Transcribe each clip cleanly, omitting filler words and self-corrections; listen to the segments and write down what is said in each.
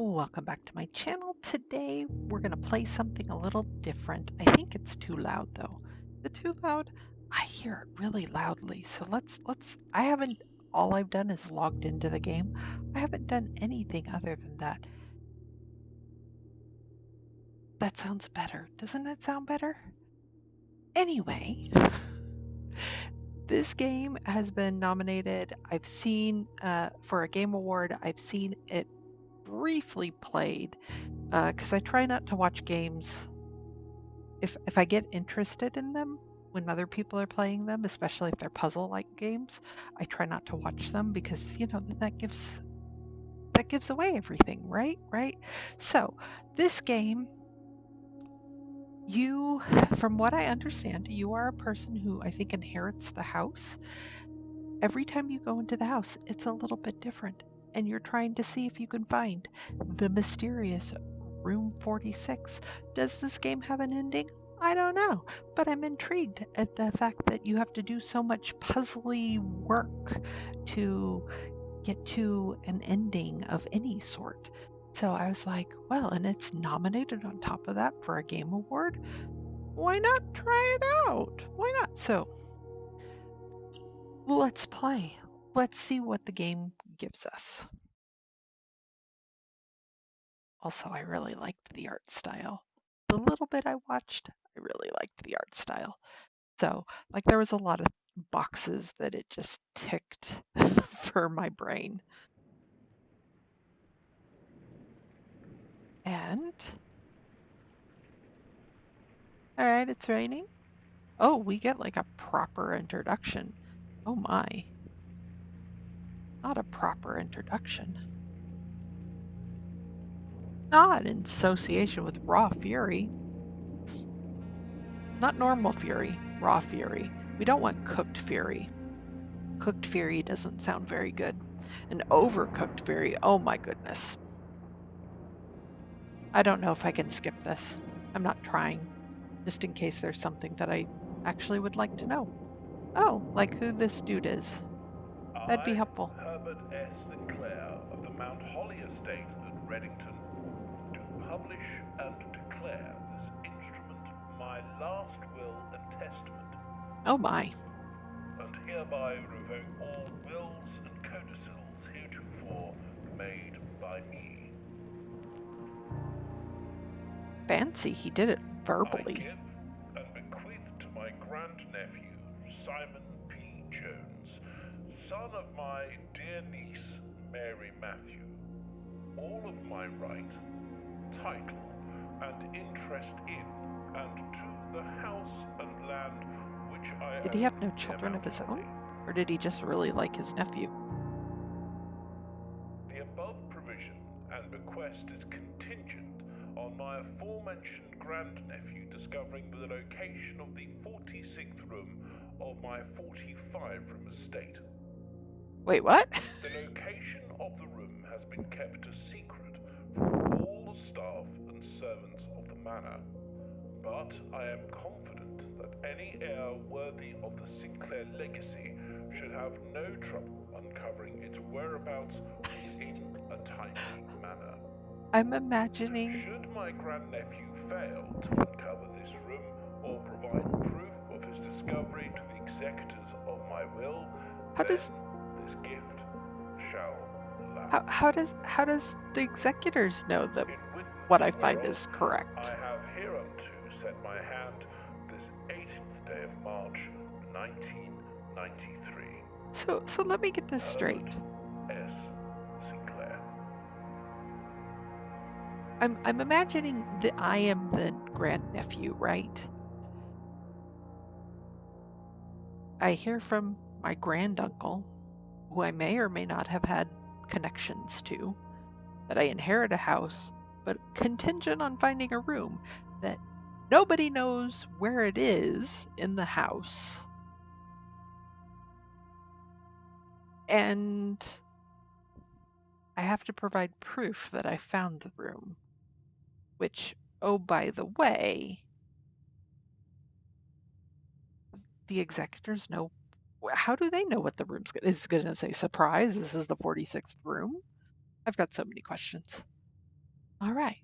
Welcome back to my channel. Today we're going to play something a little different. I think it's too loud though. Is it too loud? I hear it really loudly. So let's I haven't all I've done is logged into the game. I haven't done anything other than that. That sounds better. Doesn't it sound better? Anyway, this game has been nominated. I've seen for a game award. I've seen it briefly played because I try not to watch games if I get interested in them when other people are playing them, especially if they're puzzle-like games. I try not to watch them because, then that gives away everything, right? Right? So, this game, you from what I understand, you are a person who I think inherits the house. Every time you go into the house, it's a little bit different, and you're trying to see if you can find the mysterious room 46. Does this game have an ending? I don't know, but I'm intrigued at the fact that you have to do so much puzzly work to get to an ending of any sort. So I was like, well, and it's nominated on top of that for a game award. Why not try it out? Why not? So let's play. Let's see what the game gives us. Also, I really liked the art style. The little bit I watched, I really liked the art style. So, like, there was a lot of boxes that it just ticked for my brain. And, all right, it's raining. Oh, we get like a proper introduction. Oh my, not a proper introduction. Not in association with raw fury. Not normal fury, raw fury. We don't want cooked fury. Cooked fury doesn't sound very good. An overcooked fury, oh my goodness. I don't know if I can skip this. I'm not trying, just in case there's something that I actually would like to know. Oh, like who this dude is. That'd be I, helpful. Herbert S. Sinclair of the Mount Holly estate at Reddington, do publish and declare this instrument my last will and testament, Oh my. and hereby revoke all wills and codicils heretofore made by me. Fancy, he did it I verbally. give and bequeath to my grandnephew, Simon P. Jones, son of my dear niece, Mary Matthew, all of my right, title, and interest in, and to the house and land which I Did he own have no near children of Mount his own? Holly. Or did he just really like his nephew? The above provision and bequest is contingent on my aforementioned grandnephew discovering the location of the 46th room of my 45-room estate. Wait, what? The location of the room has been kept a secret from all the staff and servants of the manor, but I am confident that any heir worthy of the Sinclair legacy should have no trouble uncovering its whereabouts within a timely manner. I'm imagining. Should my grandnephew fail to uncover this room or provide proof of his discovery to the executors of my will, How then does this gift shall how, lapse. how does the executors know that In what witness I find whereof is I correct? have hereunto set my hand this 18th day of March, 1993. So let me get this Herbert straight. S. Sinclair. I'm imagining that I am the grandnephew, right? I hear from my granduncle, who I may or may not have had connections to, that I inherit a house, but contingent on finding a room that nobody knows where it is in the house. And I have to provide proof that I found the room, which, oh, by the way, the executors know. How do they know what the room's is going to say? Surprise, this is the 46th room? I've got so many questions. All right.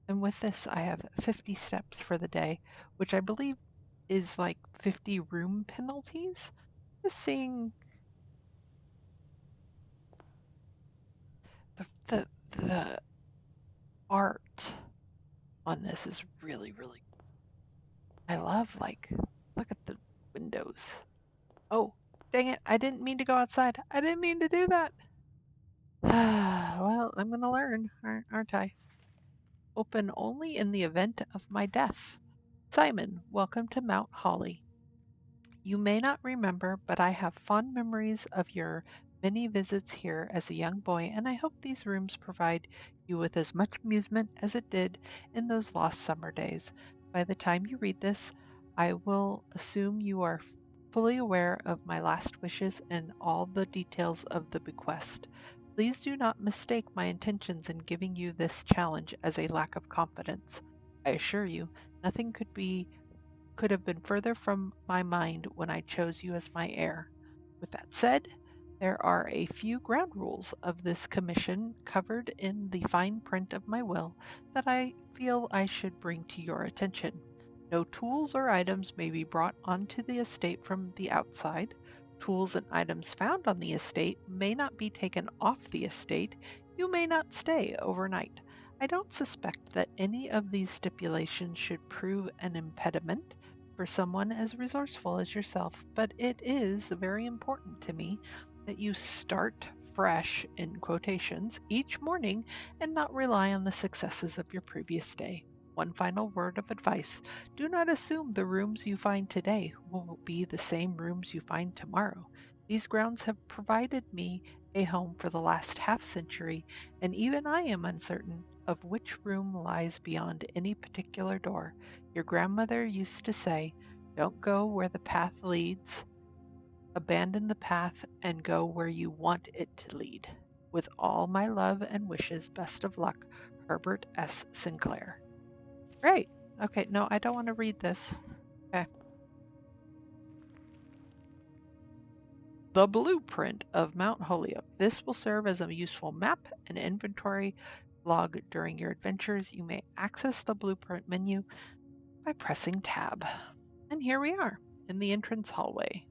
And with this, I have 50 steps for the day, which I believe is like 50 room penalties. Just seeing the art on this is really, really. I love like look at the windows. Oh, dang it! I didn't mean to go outside. I didn't mean to do that. Well, I'm gonna learn, aren't I? Open only in the event of my death. Simon, welcome to Mount Holly. You may not remember, but I have fond memories of your many visits here as a young boy, and I hope these rooms provide you with as much amusement as it did in those lost summer days. By the time you read this, I will assume you are fully aware of my last wishes and all the details of the bequest. Please do not mistake my intentions in giving you this challenge as a lack of confidence. I assure you, nothing could have been further from my mind when I chose you as my heir. With that said, there are a few ground rules of this commission covered in the fine print of my will that I feel I should bring to your attention. No tools or items may be brought onto the estate from the outside. Tools and items found on the estate may not be taken off the estate. You may not stay overnight. I don't suspect that any of these stipulations should prove an impediment for someone as resourceful as yourself, but it is very important to me that you start fresh in quotations each morning and not rely on the successes of your previous day. One final word of advice: do not assume the rooms you find today will be the same rooms you find tomorrow. These grounds have provided me a home for the last half century, and even I am uncertain of which room lies beyond any particular door. Your grandmother used to say, "Don't go where the path leads, abandon the path and go where you want it to lead." With all my love and wishes, best of luck, Herbert S. Sinclair. Great. Okay, no, I don't want to read this. Okay. The blueprint of Mount Holyoke. This will serve as a useful map and inventory log during your adventures. You may access the blueprint menu by pressing tab. And here we are in the entrance hallway.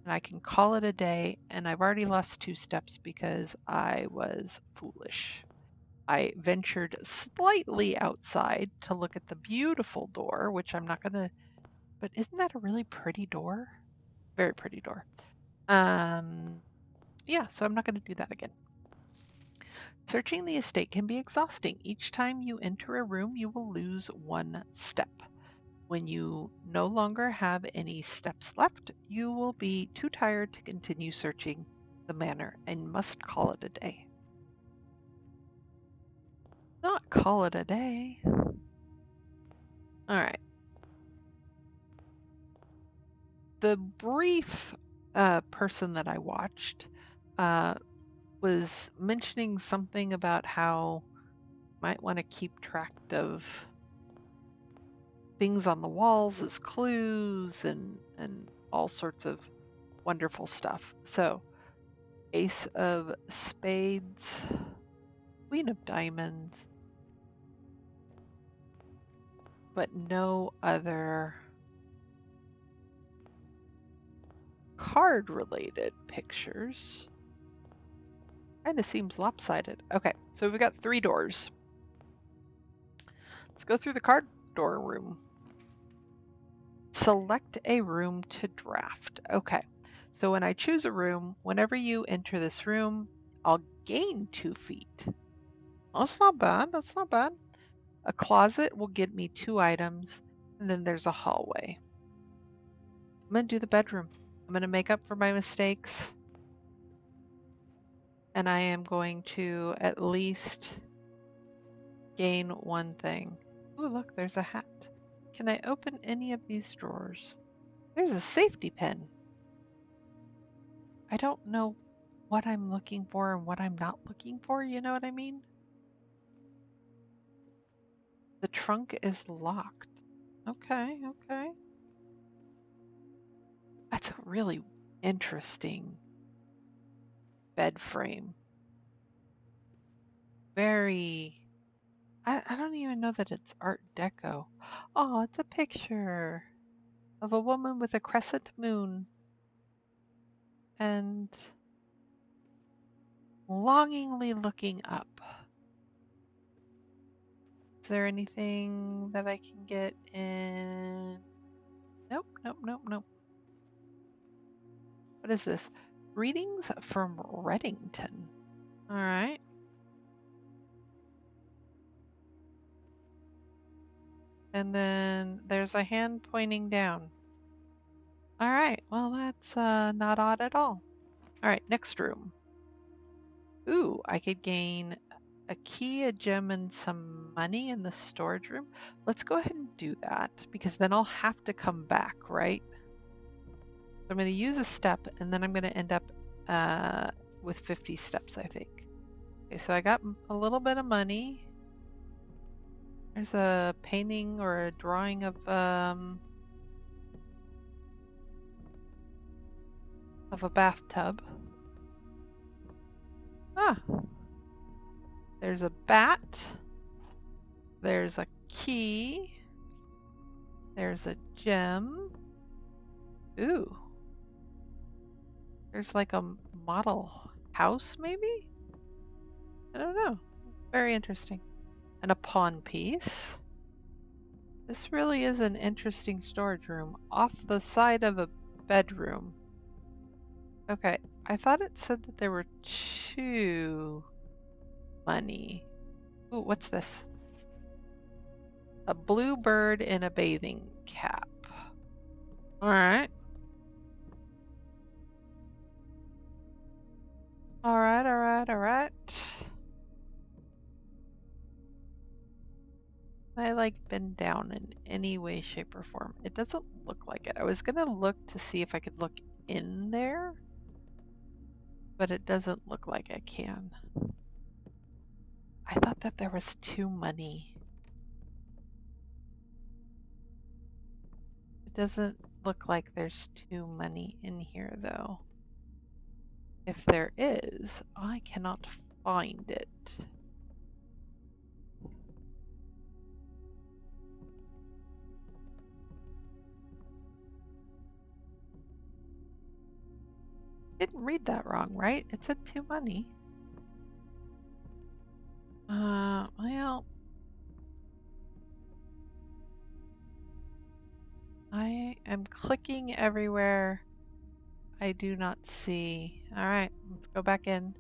And I can call it a day, and I've already lost 2 steps because I was foolish. I ventured slightly outside to look at the beautiful door, which I'm not gonna, but isn't that a really pretty door? Very pretty door. Yeah, so I'm not gonna do that again. Searching the estate can be exhausting. Each time you enter a room, you will lose 1 step. When you no longer have any steps left, you will be too tired to continue searching the manor and must call it a day. Not call it a day. All right. The brief person that I watched uh, was mentioning something about how you might want to keep track of things on the walls as clues and all sorts of wonderful stuff. So, Ace of Spades, Queen of Diamonds, but no other card related pictures. Kind of seems lopsided. Okay, so we've got 3 doors. Let's go through the card door room. Select a room to draft. Okay, so when I choose a room, whenever you enter this room, I'll gain 2 feet. That's not bad. That's not bad. A closet will get me 2 items, and then there's a hallway. I'm going to do the bedroom. I'm going to make up for my mistakes, and I am going to at least gain 1 thing. Ooh, look, there's a hat. Can I open any of these drawers? There's a safety pin. I don't know what I'm looking for and what I'm not looking for, you know what I mean? The trunk is locked. Okay, okay. That's a really interesting bed frame. very, I don't even know that it's Art Deco. Oh, it's a picture of a woman with a crescent moon and longingly looking up. Is there anything that I can get in? Nope, nope, nope, nope. What is this? Greetings from Reddington. All right. And then there's a hand pointing down. All right. Well, that's not odd at all. All right. Next room. Ooh, I could gain a key, a gem, and some money in the storage room. Let's go ahead and do that because then I'll have to come back, right? I'm going to use a step and then I'm going to end up with 50 steps, I think. Okay, so I got a little bit of money. There's a painting or a drawing of a bathtub. Ah, there's a bat. There's a key. There's a gem. Ooh, there's like a model house, maybe? I don't know. Very interesting. And a pawn piece. This really is an interesting storage room off the side of a bedroom. Okay, I thought it said that there were two money. Ooh, what's this? A blue bird in a bathing cap. All right. All right, all right, all right. I like been down in any way, shape, or form. It doesn't look like it. I was gonna look to see if I could look in there, but it doesn't look like I can. I thought that there was two money. It doesn't look like there's two money in here though. If there is, I cannot find it. Didn't read that wrong, right? It said two money. Well, I am clicking everywhere. I do not see. All right, let's go back in.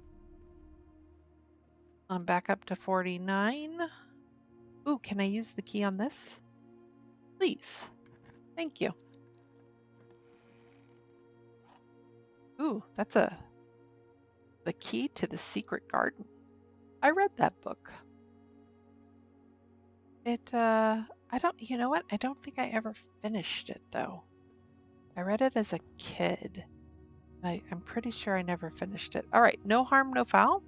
I'm back up to 49. Ooh, can I use the key on this? Please. Thank you. Ooh, that's the key to the secret garden. I read that book. I don't, you know what? I don't think I ever finished it though. I read it as a kid. I'm pretty sure I never finished it. All right, no harm, no foul.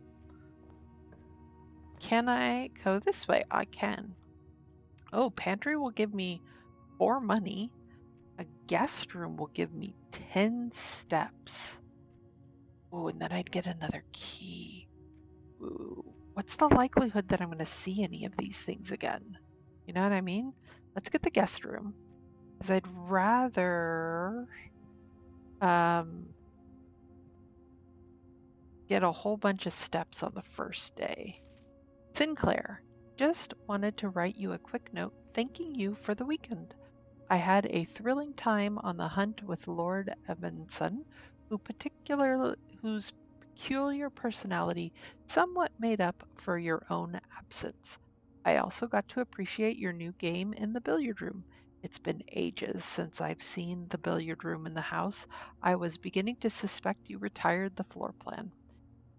Can I go this way? I can. Oh, pantry will give me 4 money. A guest room will give me 10 steps. Ooh, and then I'd get another key. Ooh, what's the likelihood that I'm going to see any of these things again? You know what I mean? Let's get the guest room. Because I'd rather get a whole bunch of steps on the first day. Sinclair, just wanted to write you a quick note thanking you for the weekend. I had a thrilling time on the hunt with Lord Evanson, whose peculiar personality somewhat made up for your own absence. I also got to appreciate your new game in the billiard room. It's been ages since I've seen the billiard room in the house. I was beginning to suspect you retired the floor plan.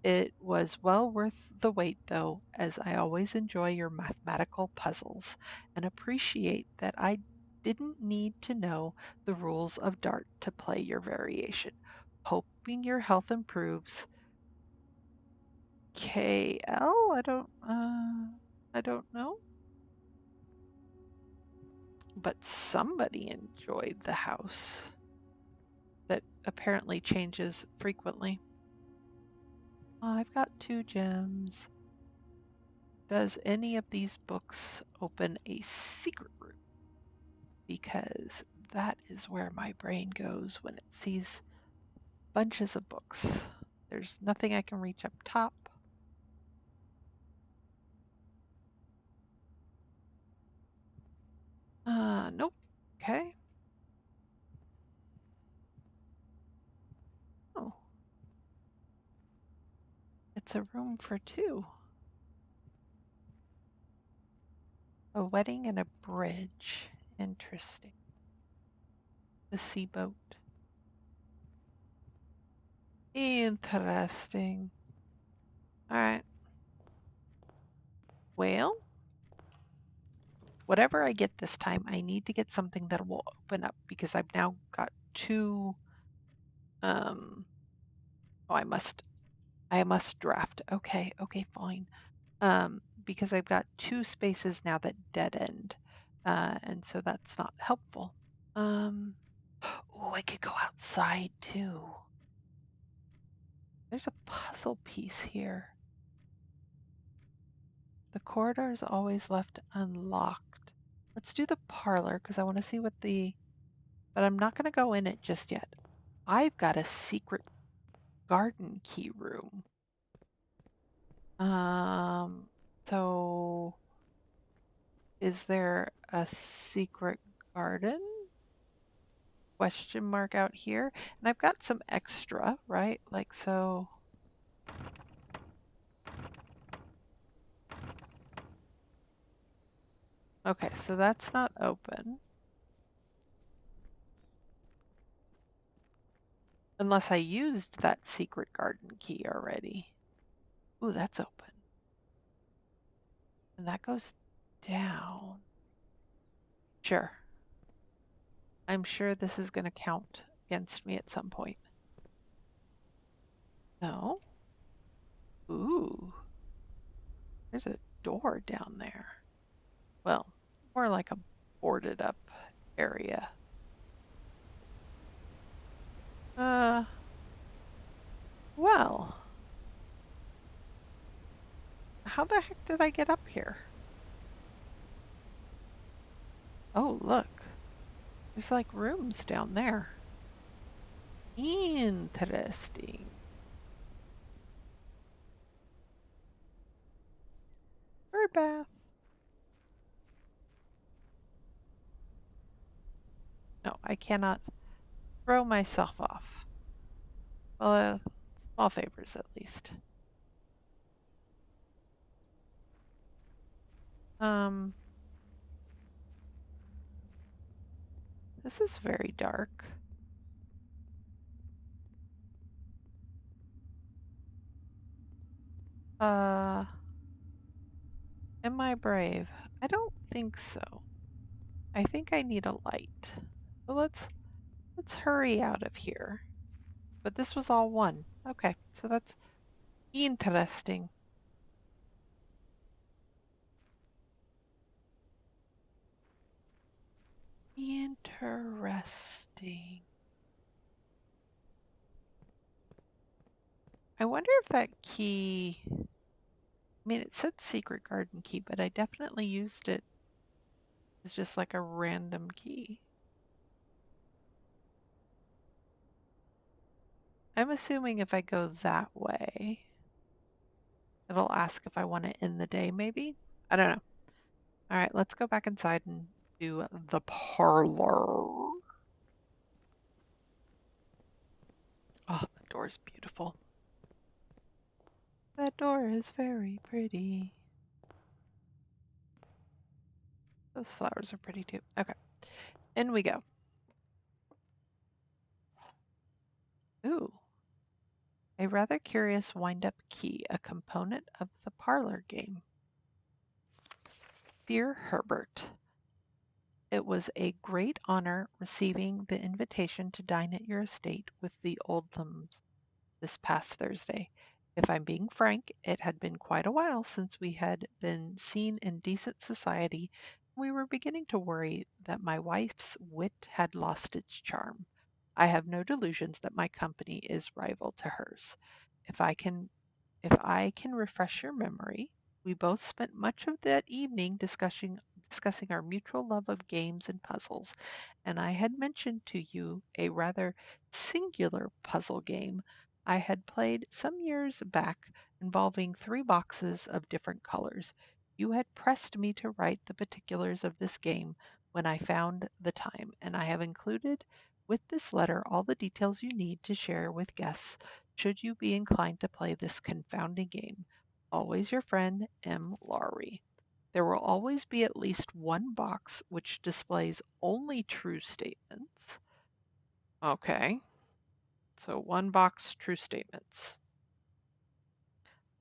It was well worth the wait, though, as I always enjoy your mathematical puzzles and appreciate that I didn't need to know the rules of Dart to play your variation. Hoping your health improves. KL? I don't know, but somebody enjoyed the house that apparently changes frequently. I've got 2 gems. Does any of these books open a secret room? Because that is where my brain goes when it sees bunches of books. There's nothing I can reach up top. Nope. Okay. Oh, it's a room for two. A wedding and a bridge. Interesting. The sea boat. Interesting. All right. Well, whatever I get this time, I need to get something that will open up because I've now got two. Um, oh, I must draft. Okay, okay, fine. Because I've got two spaces now that dead end, and so that's not helpful. Oh, I could go outside too. There's a puzzle piece here. The corridor is always left unlocked. Let's do the parlor because I want to see but I'm not going to go in it just yet. I've got a secret garden key room. Um, so is there a secret garden? Question mark out here. And I've got some extra, right? Like so. Okay, so that's not open. Unless I used that secret garden key already. Ooh, that's open. And that goes down. Sure. I'm sure this is going to count against me at some point. No. Ooh, there's a door down there. Well, more like a boarded up area. Uh, well, how the heck did I get up here? Oh, look. There's like rooms down there. Interesting. Bird bath. No, I cannot throw myself off. Well, small favors at least. Um, this is very dark. Uh, am I brave? I don't think so. I think I need a light. So let's hurry out of here. But this was all one. Okay, so that's interesting. Interesting. I wonder if that key, I mean, it said secret garden key, but I definitely used it as just like a random key. I'm assuming if I go that way, it'll ask if I want to end the day, maybe? I don't know. All right, let's go back inside and do the parlor. Oh, the door's beautiful. That door is very pretty. Those flowers are pretty too. Okay, in we go. Ooh, a rather curious wind-up key, a component of the parlor game. Dear Herbert, it was a great honor receiving the invitation to dine at your estate with the Oldhams this past Thursday. If I'm being frank, it had been quite a while since we had been seen in decent society. We were beginning to worry that my wife's wit had lost its charm. I have no delusions that my company is rival to hers. If I can if I can refresh your memory, We both spent much of that evening discussing our mutual love of games and puzzles, and I had mentioned to you a rather singular puzzle game I had played some years back involving three boxes of different colors. You had pressed me to write the particulars of this game when I found the time, and I have included with this letter all the details you need to share with guests should you be inclined to play this confounding game. Always your friend, M. Laurie. There will always be at least one box which displays only true statements. Okay, so one box, true statements.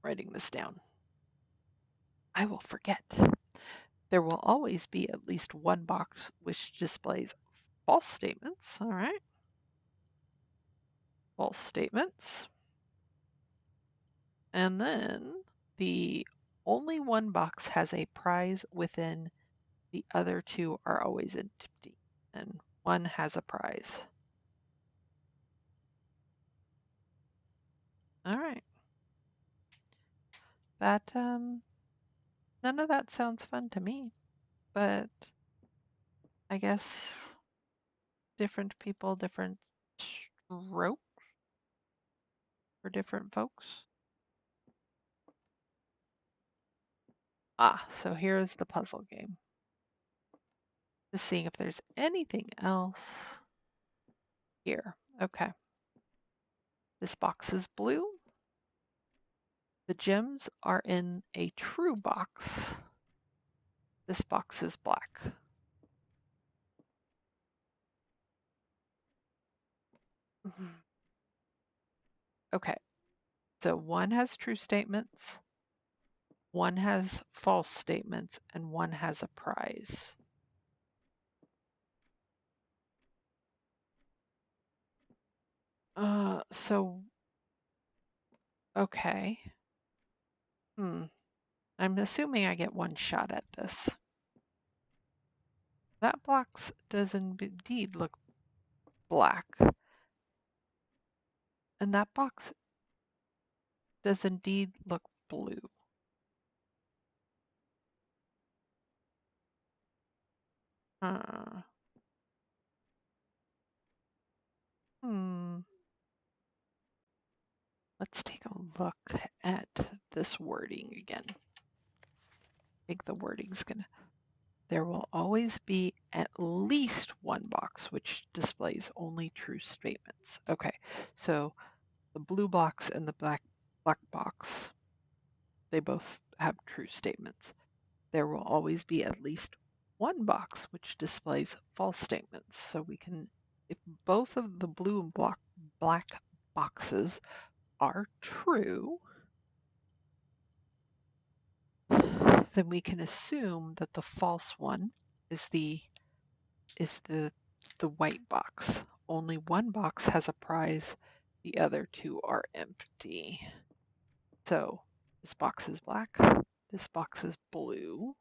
Writing this down. I will forget. There will always be at least one box which displays false statements. All right, false statements. And then the only one box has a prize within, the other two are always empty, and one has a prize. All right. That none of that sounds fun to me, but I guess different people, different stroke for different folks. So here's the puzzle game. Just seeing if there's anything else here. Okay. This box is blue. The gems are in a true box. This box is black. Okay, so one has true statements, one has false statements, and one has a prize. So, okay. I'm assuming I get one shot at this. That box does indeed look black, and that box does indeed look blue. Uh, hmm. Let's take a look at this wording again. I think the wording's gonna. There will always be at least one box which displays only true statements. Okay, so the blue box and the black box, they both have true statements. There will always be at least one box which displays false statements. So we can, if both of the blue and black boxes are true, then we can assume that the false one is the white box. Only one box has a prize, the other two are empty. So this box is black, this box is blue.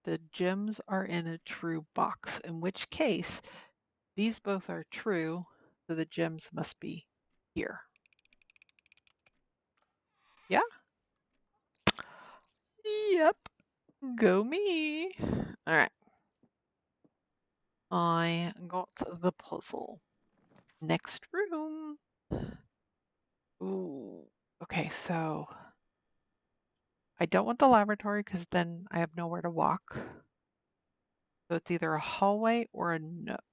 The gems are in a true box, in which case these both are true, so the gems must be here. Yeah? Yep. Go me. All right. I got the puzzle. Next room. Ooh. Okay, so I don't want the laboratory because then I have nowhere to walk. So it's either a hallway or a nook.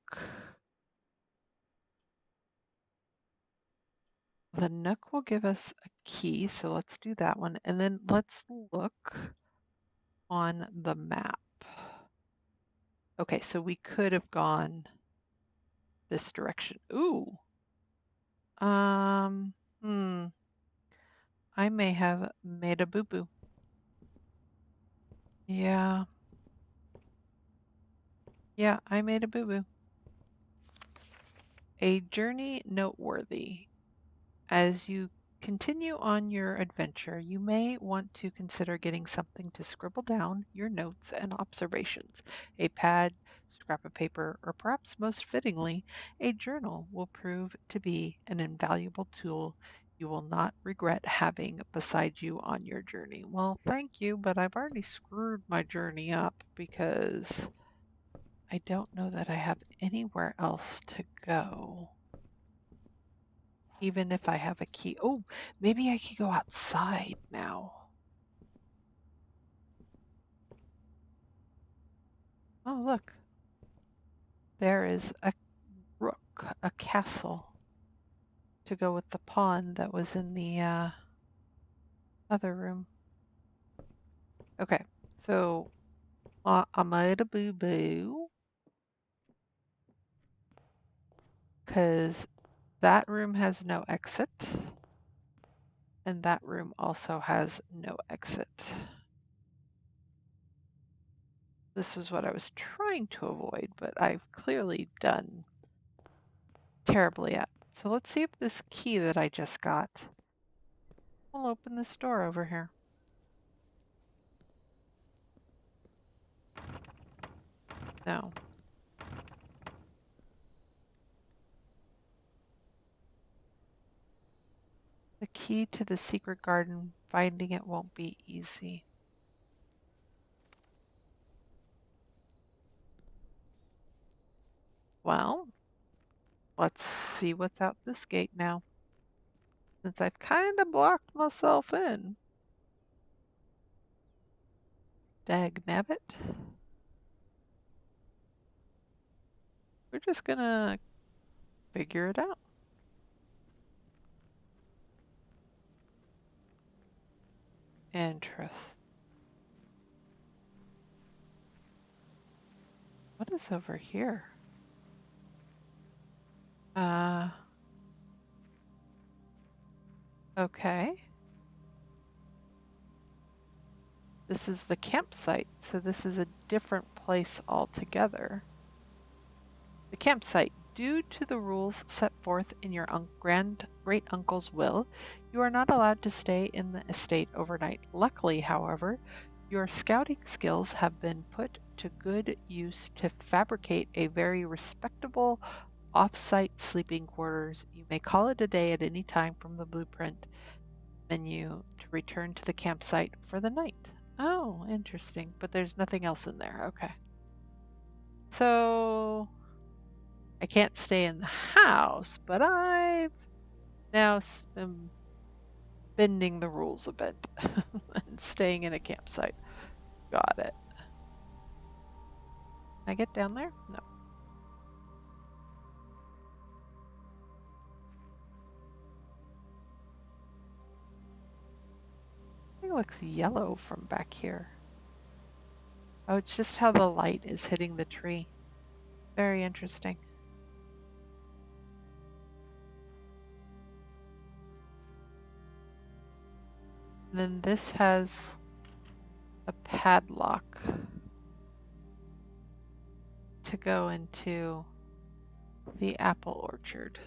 The nook will give us a key, so let's do that one. And then let's look on the map. Okay, so we could have gone this direction. Ooh. Um, hmm. I may have made a boo-boo. Yeah. Yeah, I made a boo-boo. A journey noteworthy. As you continue on your adventure, you may want to consider getting something to scribble down your notes and observations. A pad, scrap of paper, or perhaps most fittingly, a journal will prove to be an invaluable tool you will not regret having beside you on your journey. Well, thank you, but I've already screwed my journey up because I don't know that I have anywhere else to go, even if I have a key. Oh, maybe I could go outside now. Oh, look, there is a rook, a castle to go with the pawn that was in the other room. Okay, so I made a boo boo because that room has no exit, and that room also has no exit. This was what I was trying to avoid, but I've clearly done terribly at. So let's see if this key that I just got will open this door over here. No. The key to the secret garden, finding it won't be easy. Well, let's see what's out this gate now, since I've kind of blocked myself in. Dagnabbit. We're just gonna figure it out. Interest. What is over here? Uh, okay. This is the campsite, so this is a different place altogether. The campsite. Due to the rules set forth in your great uncle's will, you are not allowed to stay in the estate overnight. Luckily, however, your scouting skills have been put to good use to fabricate a very respectable off-site sleeping quarters. You may call it a day at any time from the blueprint menu to return to the campsite for the night. Oh, interesting. But there's nothing else in there. Okay. So I can't stay in the house, but I've now am bending the rules a bit and staying in a campsite. Got it. Can I get down there? No. It looks yellow from back here. Oh, it's just how the light is hitting the tree. Very interesting. And then this has a padlock to go into the apple orchard.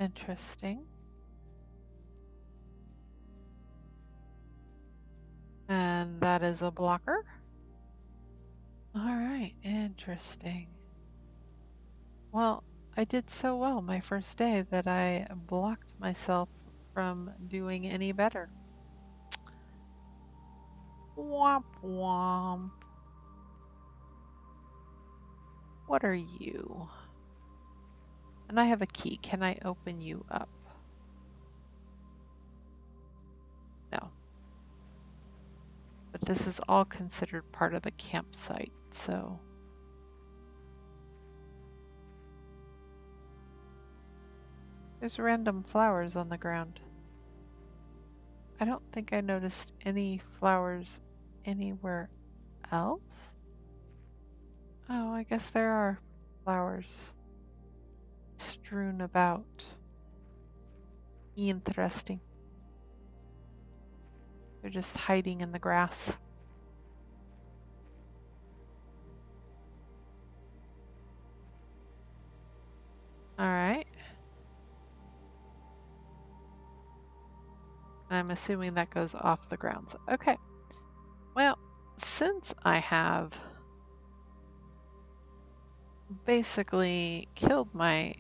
Interesting. And that is a blocker. All right, interesting. Well, I did so well my first day that I blocked myself from doing any better. Womp womp. What are you? And I have a key. Can I open you up? No. But this is all considered part of the campsite, so. There's random flowers on the ground. I don't think I noticed any flowers anywhere else. Oh, I guess there are flowers strewn about. Interesting. They're just hiding in the grass. All right. And I'm assuming that goes off the grounds. Okay. Well, since I have basically killed my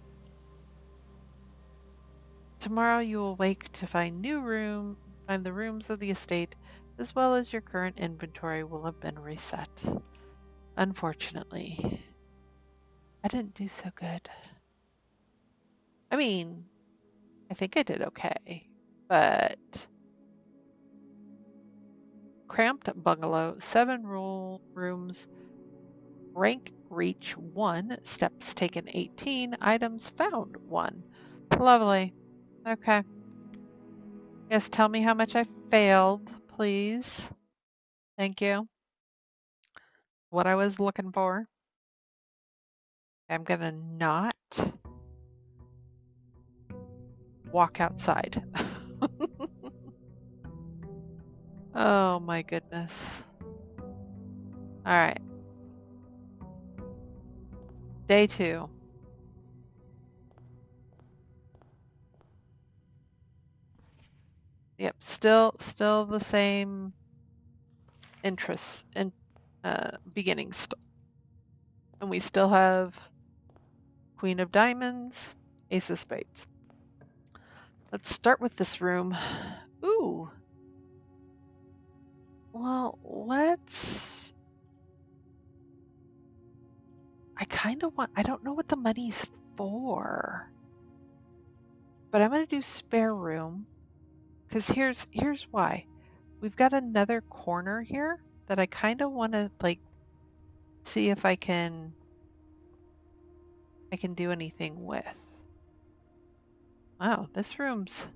Tomorrow you will wake to find find the rooms of the estate, as well as your current inventory will have been reset. Unfortunately, I didn't do so good. I mean, I think I did okay, but cramped bungalow, 7 rooms, rank reach 1, steps taken 18, items found 1. Lovely. Okay. Yes, tell me how much I failed, please. Thank you. What I was looking for. I'm gonna not walk outside. Oh my goodness. All right. Day 2. Yep, still the same interests and beginnings. And we still have Queen of Diamonds, Ace of Spades. Let's start with this room. Ooh. Well, I don't know what the money's for, but I'm going to do spare room because here's why. We've got another corner here that I kind of want to like see if I can do anything with. Wow, this room's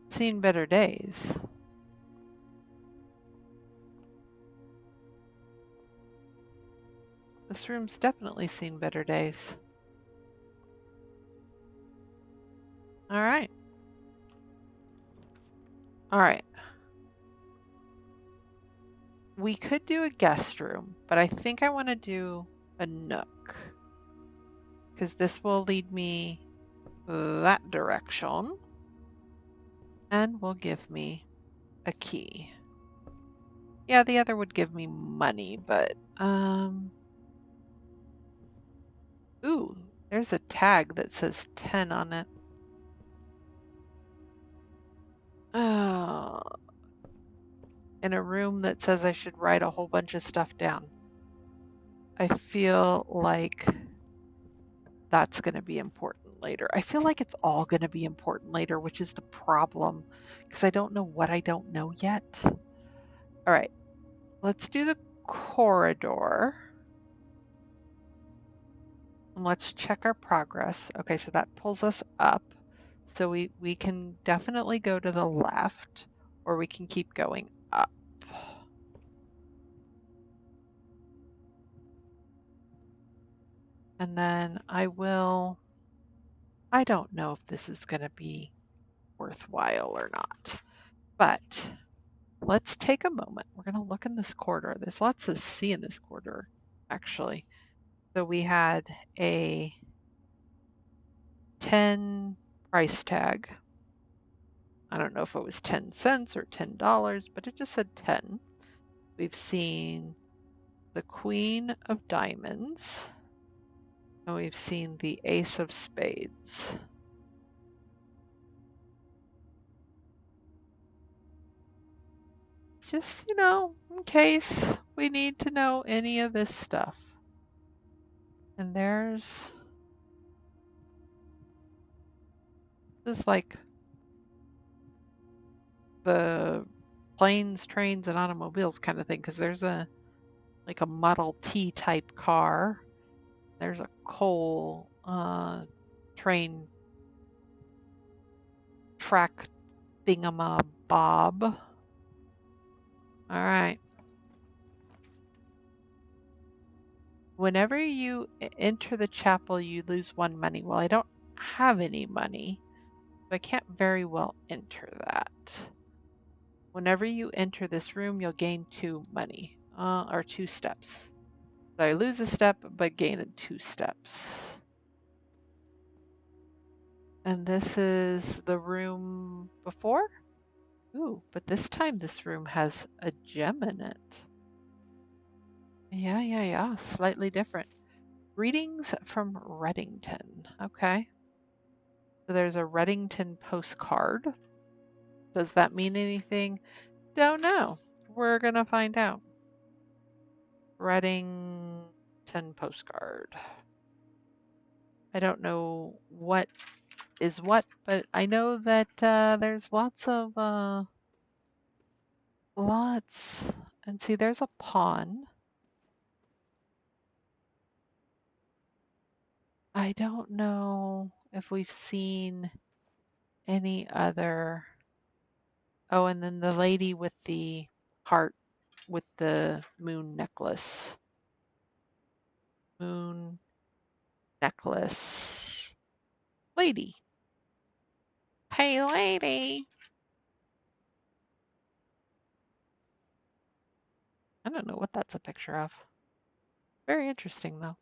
seen better days. This room's definitely seen better days. All right. All right. We could do a guest room, but I think I want to do a nook because this will lead me that direction and will give me a key. Yeah, the other would give me money, but ooh, there's a tag that says 10 on it. Oh, in a room that says I should write a whole bunch of stuff down. I feel like that's going to be important later. I feel like it's all going to be important later, which is the problem because I don't know what I don't know yet. All right, let's do the corridor. And let's check our progress. Okay, so that pulls us up. So we can definitely go to the left or we can keep going up. And then I don't know if this is going to be worthwhile or not, but let's take a moment. We're going to look in this corridor. There's lots to see in this corridor, actually. So we had a 10 price tag. I don't know if it was 10 cents or $10, but it just said 10. We've seen the Queen of Diamonds, and we've seen the Ace of Spades. Just, in case we need to know any of this stuff. And there's this like the planes, trains, and automobiles kind of thing, because there's a Model T type car. There's a coal train track thingamabob. All right. Whenever you enter the chapel, you lose 1 money. Well, I don't have any money, so I can't very well enter that. Whenever you enter this room, you'll gain 2 money, or 2 steps. So I lose a step, but gain 2 steps. And this is the room before? Ooh, but this time this room has a gem in it. Yeah, slightly different. Readings from Reddington. Okay. So there's a Reddington postcard. Does that mean anything? Don't know. We're going to find out. Reddington postcard. I don't know what is what, but I know that there's lots. And see, there's a pawn. I don't know if we've seen any other. Oh, and then the lady with the heart with the moon necklace. Moon necklace. Lady. Hey, lady. I don't know what that's a picture of. Very interesting, though.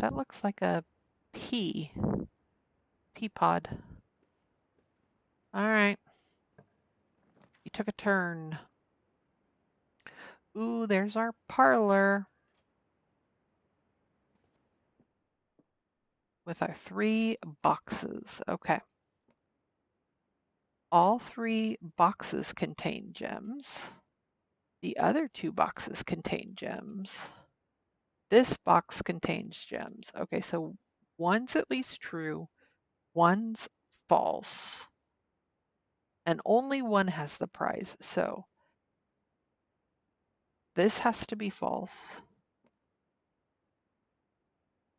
That looks like a pea. Pea pod. All right. You took a turn. Ooh, there's our parlor with our 3 boxes. Okay. All 3 boxes contain gems. The other 2 boxes contain gems. This box contains gems. Okay, so one's at least true, one's false, and only one has the prize. So this has to be false.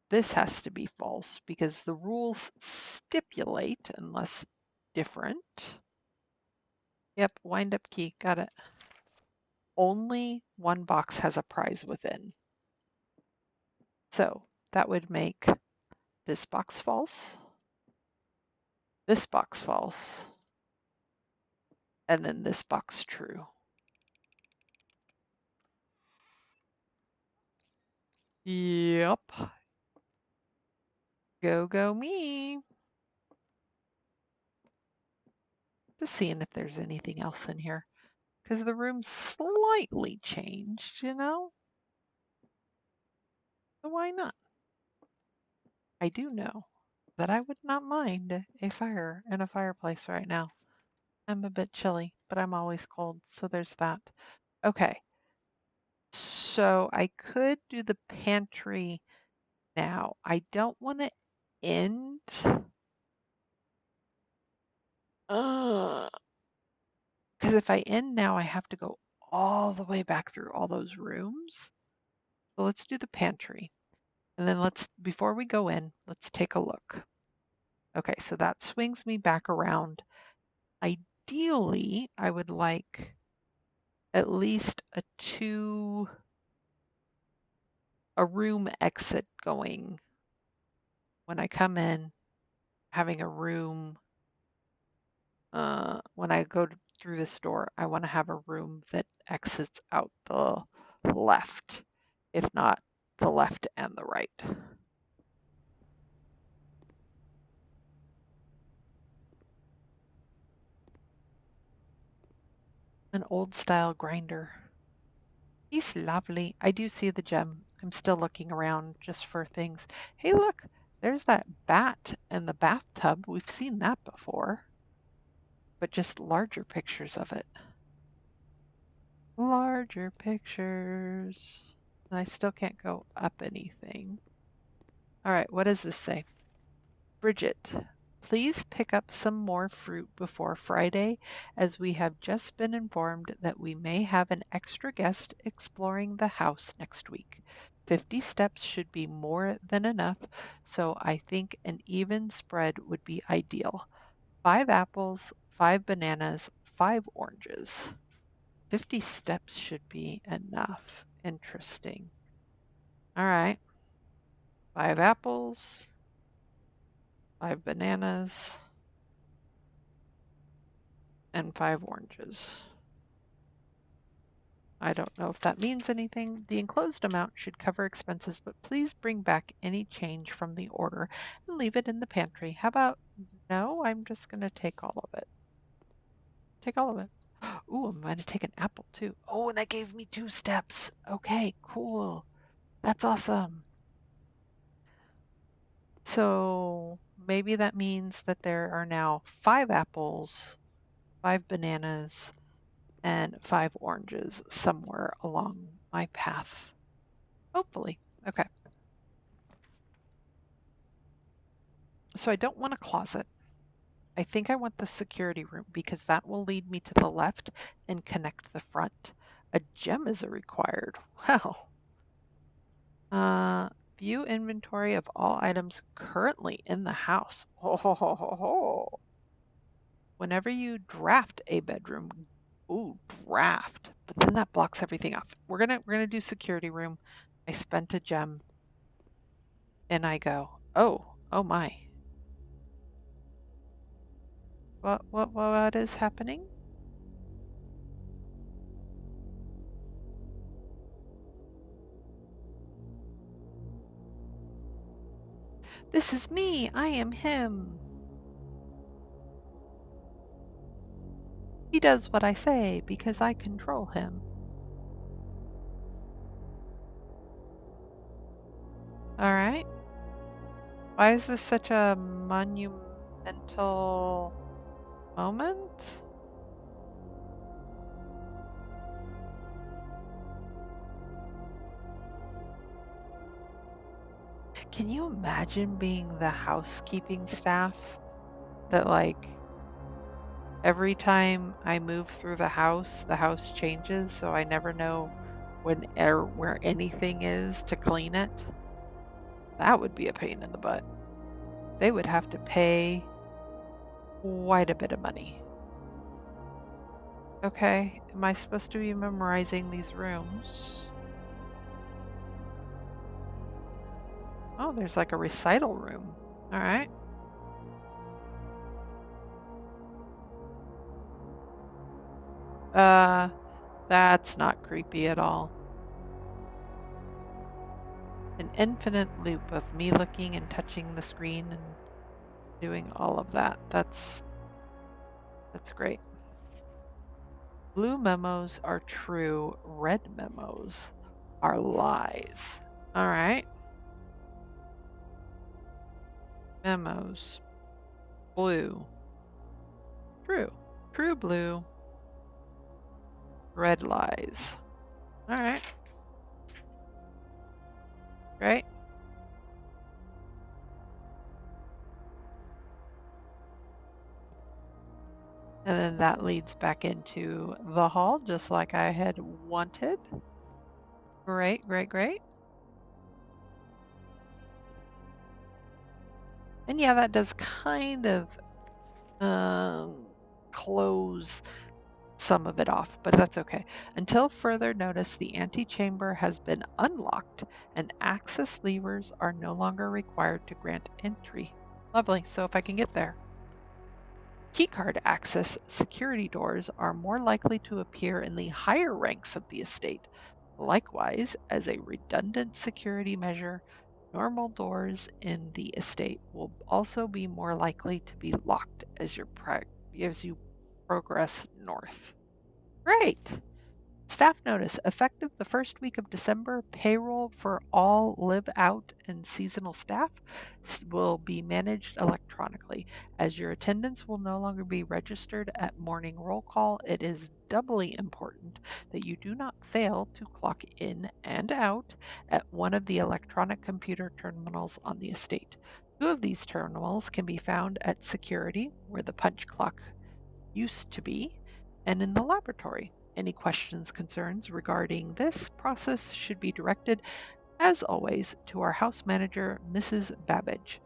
This has to be false because the rules stipulate, unless different. Yep, wind up key, got it. Only one box has a prize within. So that would make this box false, this box false, and then this box true. Yep. Go me. Just seeing if there's anything else in here. Because the room's slightly changed, you know? So why not? I do know that I would not mind a fire in a fireplace right now. I'm a bit chilly, but I'm always cold, so there's that. Okay, so I could do the pantry now. I don't want to end. Because if I end now, I have to go all the way back through all those rooms. So let's do the pantry. And then before we go in, let's take a look. Okay, so that swings me back around. Ideally, I would like at least a room exit going. When I come in, having a room, when I go through this door, I want to have a room that exits out the left, if not the left and the right. An old style grinder. He's lovely. I do see the gem. I'm still looking around just for things. Hey, look, there's that bat in the bathtub. We've seen that before, but just larger pictures of it. Larger pictures. And I still can't go up anything. All right, what does this say? Bridget, please pick up some more fruit before Friday, as we have just been informed that we may have an extra guest exploring the house next week. 50 steps should be more than enough, so I think an even spread would be ideal. 5 apples, 5 bananas, 5 oranges. 50 steps should be enough. Interesting. All right. 5 apples, 5 bananas, and 5 oranges. I don't know if that means anything. The enclosed amount should cover expenses, but please bring back any change from the order and leave it in the pantry. How about no? I'm just going to take all of it. Take all of it. Ooh, I'm going to take an apple too. Oh, and that gave me 2 steps. Okay, cool. That's awesome. So maybe that means that there are now 5 apples, 5 bananas, and 5 oranges somewhere along my path. Hopefully. Okay. So I don't want a closet. I think I want the security room because that will lead me to the left and connect the front. A gem is required. Wow. Uh, view inventory of all items currently in the house. Ho, ho, ho, ho, ho. Whenever you draft a bedroom, ooh, draft, but then that blocks everything off. We're gonna do security room. I spent a gem and I go, oh my. What is happening? This is me. I am him. He does what I say because I control him. All right. Why is this such a monumental moment? Can you imagine being the housekeeping staff that, like, every time I move through the house changes, so I never know where anything is to clean it? That would be a pain in the butt. They would have to pay quite a bit of money. Okay, am I supposed to be memorizing these rooms? Oh, there's like a recital room. All right. Uh, that's not creepy at all. An infinite loop of me looking and touching the screen and doing all of that. That's great. Blue memos are true, red memos are lies. All right. Memos. Blue. True. True blue. Red lies. All right. Great. And then that leads back into the hall, just like I had wanted. Great, great, great. And yeah, that does kind of um, close some of it off, but that's okay. Until further notice, the antechamber has been unlocked and access levers are no longer required to grant entry. Lovely. So if I can get there. Keycard access security doors are more likely to appear in the higher ranks of the estate. Likewise, as a redundant security measure, normal doors in the estate will also be more likely to be locked as you progress north. Great. Staff notice effective the first week of December, payroll for all live out and seasonal staff will be managed electronically. As your attendance will no longer be registered at morning roll call, it is doubly important that you do not fail to clock in and out at one of the electronic computer terminals on the estate. 2 of these terminals can be found at security, where the punch clock used to be, and in the laboratory. Any questions, concerns regarding this process should be directed, as always, to our house manager, Mrs. Babbage.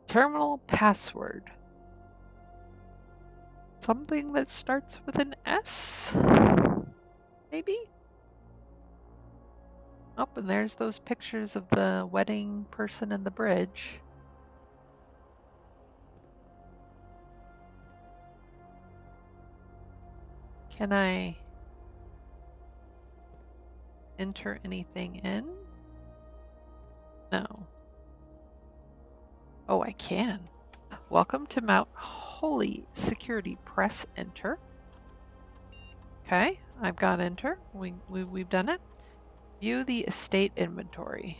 Terminal password. Something that starts with an S? Maybe? Oh, and there's those pictures of the wedding person and the bridge. Can I enter anything in? No. Oh, I can. Welcome to Mount Holy Security. Press enter. Okay, I've got enter. We've done it. View the estate inventory.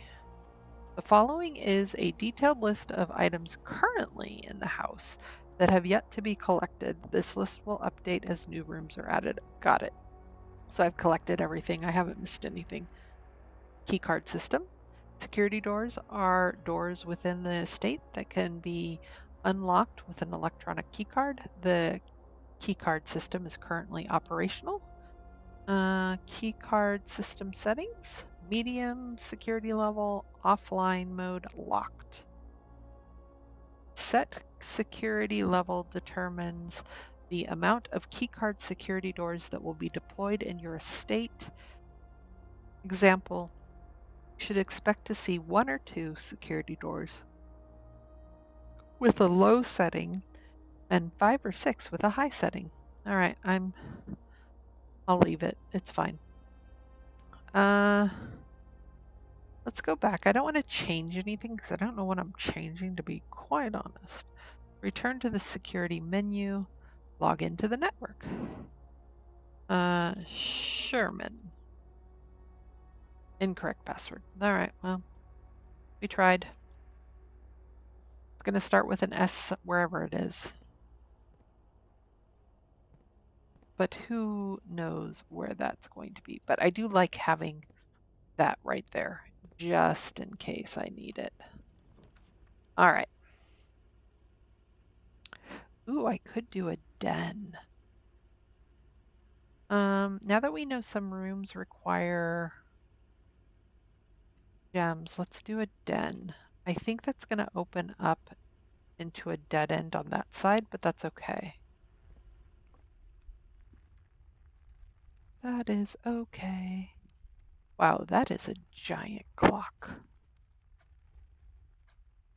The following is a detailed list of items currently in the house that have yet to be collected. This list will update as new rooms are added. Got it. So I've collected everything. I haven't missed anything. Keycard system. Security doors are doors within the estate that can be unlocked with an electronic keycard. The keycard system is currently operational. Keycard system settings, medium security level, offline mode locked. Set security level determines the amount of keycard security doors that will be deployed in your estate. Example, you should expect to see 1 or 2 security doors with a low setting and 5 or 6 with a high setting. All right, I'll leave it. It's fine. Let's go back. I don't want to change anything because I don't know what I'm changing, to be quite honest. Return to the security menu, log into the network. Sherman. Incorrect password. All right, well, we tried. It's going to start with an S wherever it is. But who knows where that's going to be. But I do like having that right there, just in case I need it. All right. Ooh, I could do a den. Now that we know some rooms require gems, let's do a den. I think that's going to open up into a dead end on that side, but that's okay. That is okay. Wow, that is a giant clock.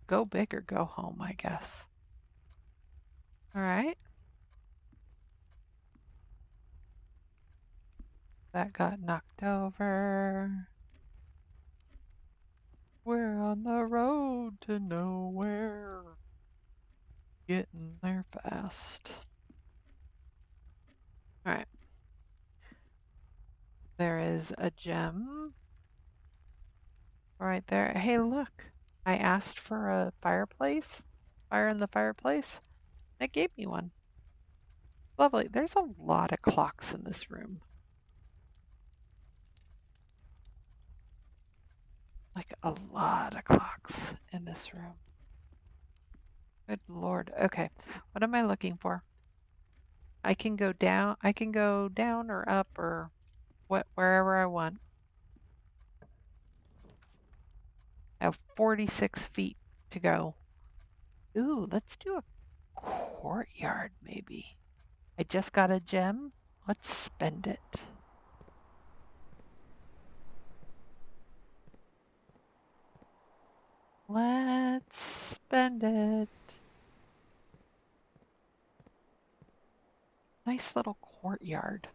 Go big or go home, I guess. All right. That got knocked over. We're on the road to nowhere. Getting there fast. All right. There is a gem right there. Hey, look. I asked for a fireplace, fire in the fireplace. It gave me one. Lovely. There's a lot of clocks in this room. Like a lot of clocks in this room. Good Lord. Okay. What am I looking for? I can go down or up or wherever I want. I have 46 feet to go. Ooh, let's do a courtyard maybe. I just got a gem. Let's spend it. Let's spend it. Nice little courtyard.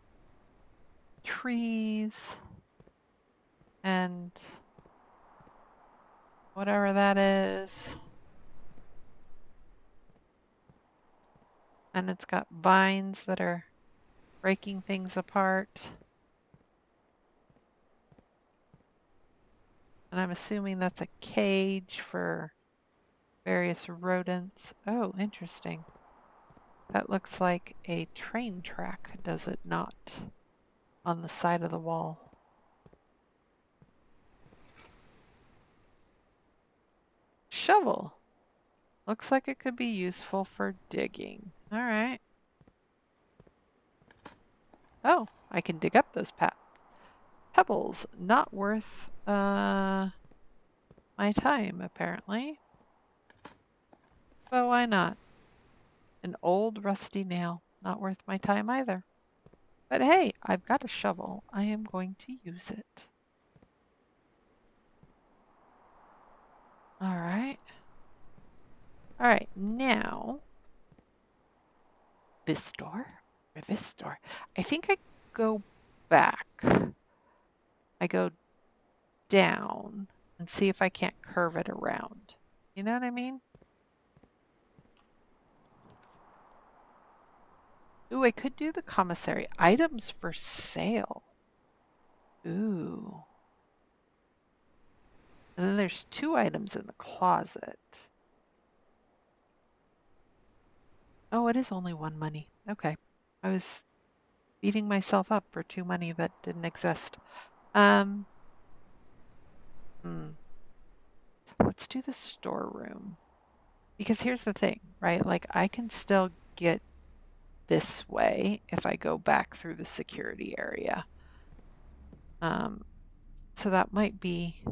Trees and whatever that is. And it's got vines that are breaking things apart. And I'm assuming that's a cage for various rodents. Oh, interesting. That looks like a train track, does it not? On the side of the wall. Shovel. Looks like it could be useful for digging. All right. Oh, I can dig up those pebbles. Not worth my time, apparently. But why not? An old rusty nail. Not worth my time either. But hey, I've got a shovel. I am going to use it. All right. All right, now this door or this door. I think I go back. I go down and see if I can't curve it around. You know what I mean? Ooh, I could do the commissary. Items for sale. Ooh. And then there's 2 items in the closet. Oh, it is only 1 money. Okay. I was beating myself up for 2 money that didn't exist. Um, hmm. Let's do the storeroom. Because here's the thing, right? Like I can still get this way if I go back through the security area. Um, so that might be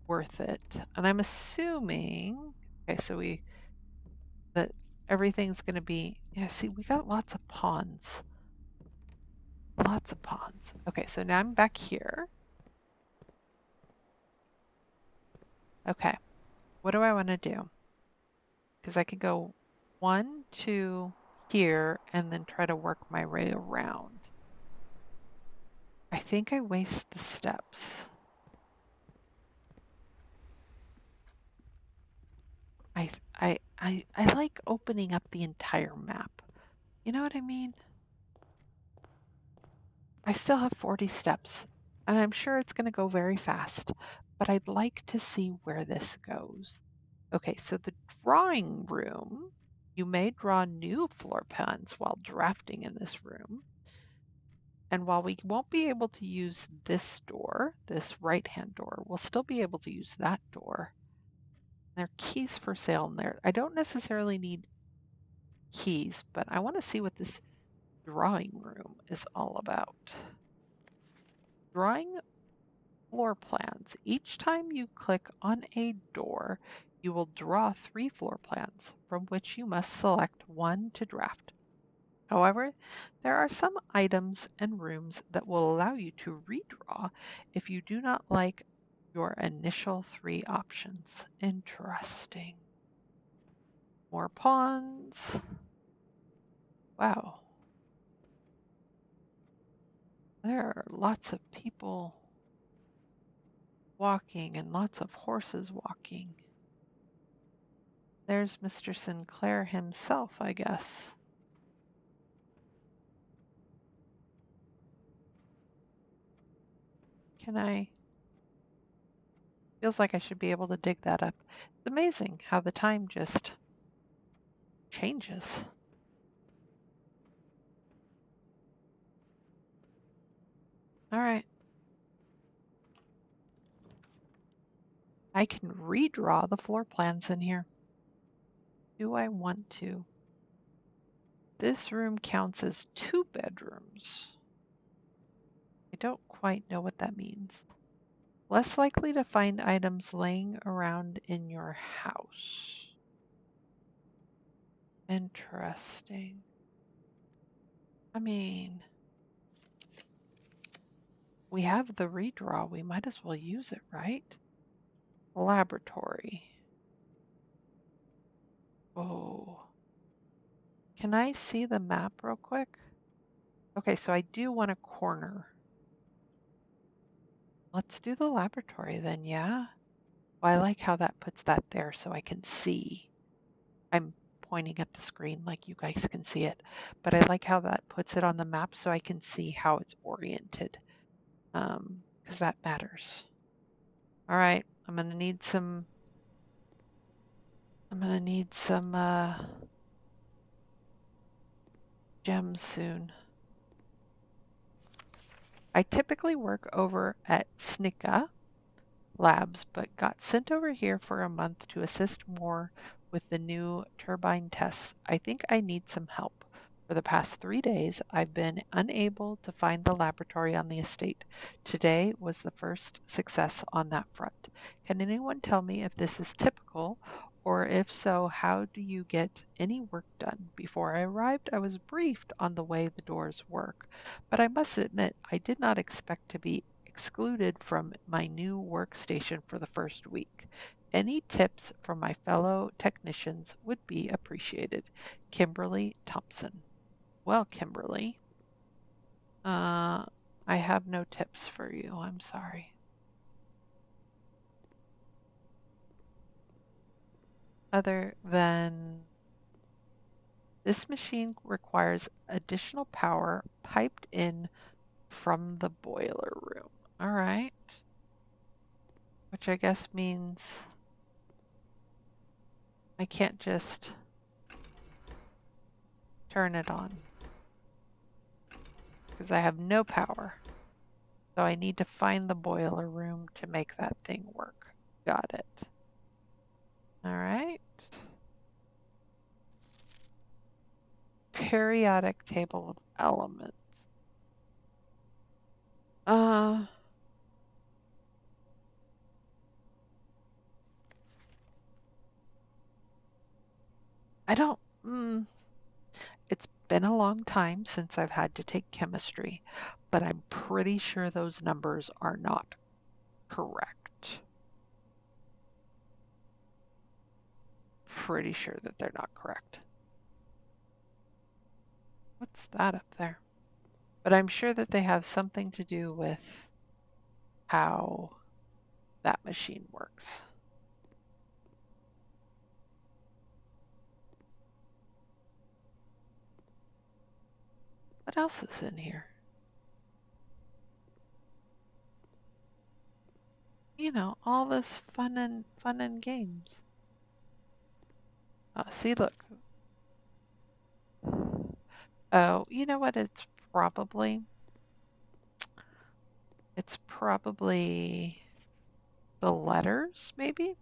worth it. And I'm assuming, okay, so that everything's going to be, yeah, see, we got lots of pawns. Lots of pawns. Okay, so now I'm back here. Okay, what do I want to do? Because I could go 1, 2 here and then try to work my way around. I think I waste the steps. I I like opening up the entire map. You know what I mean? I still have 40 steps, and I'm sure it's going to go very fast, but I'd like to see where this goes. Okay, so the drawing room, you may draw new floor plans while drafting in this room. And while we won't be able to use this door, this right-hand door, we'll still be able to use that door. There are keys for sale in there. I don't necessarily need keys, but I want to see what this drawing room is all about. Drawing floor plans. Each time you click on a door, you will draw 3 floor plans from which you must select one to draft. However, there are some items and rooms that will allow you to redraw if you do not like your initial 3 options. Interesting. More pawns. Wow. There are lots of people walking and lots of horses walking. There's Mr. Sinclair himself, I guess. Can I? Feels like I should be able to dig that up. It's amazing how the time just changes. All right. I can redraw the floor plans in here. Do I want to? This room counts as 2 bedrooms. I don't quite know what that means. Less likely to find items laying around in your house. Interesting. I mean, we have the redraw. We might as well use it, right? Laboratory. Oh. Can I see the map real quick? Okay, so I do want a corner. Let's do the laboratory then, yeah? Well, I like how that puts that there so I can see. I'm pointing at the screen like you guys can see it, but I like how that puts it on the map so I can see how it's oriented, because that matters. All right, I'm gonna need some gems soon. I typically work over at Snicka Labs, but got sent over here for a month to assist more with the new turbine tests. I think I need some help. For the past 3 days, I've been unable to find the laboratory on the estate. Today was the first success on that front. Can anyone tell me if this is typical, or if so, how do you get any work done? Before I arrived, I was briefed on the way the doors work, but I must admit I did not expect to be excluded from my new workstation for the first week. Any tips from my fellow technicians would be appreciated. Kimberly Thompson. Well, Kimberly, uh, I have no tips for you. I'm sorry. Other than this machine requires additional power piped in from the boiler room. All right. which I guess means I can't just turn it on because I have no power. So I need to find the boiler room to make that thing work. Got it. All right. Periodic table of elements. I don't. It's been a long time since I've had to take chemistry, but I'm pretty sure those numbers are not correct. Pretty sure that they're not correct. What's that up there? But I'm sure that they have something to do with how that machine works. What else is in here? You know, all this fun and games. See, look. Oh, you know what? It's probably the letters, maybe.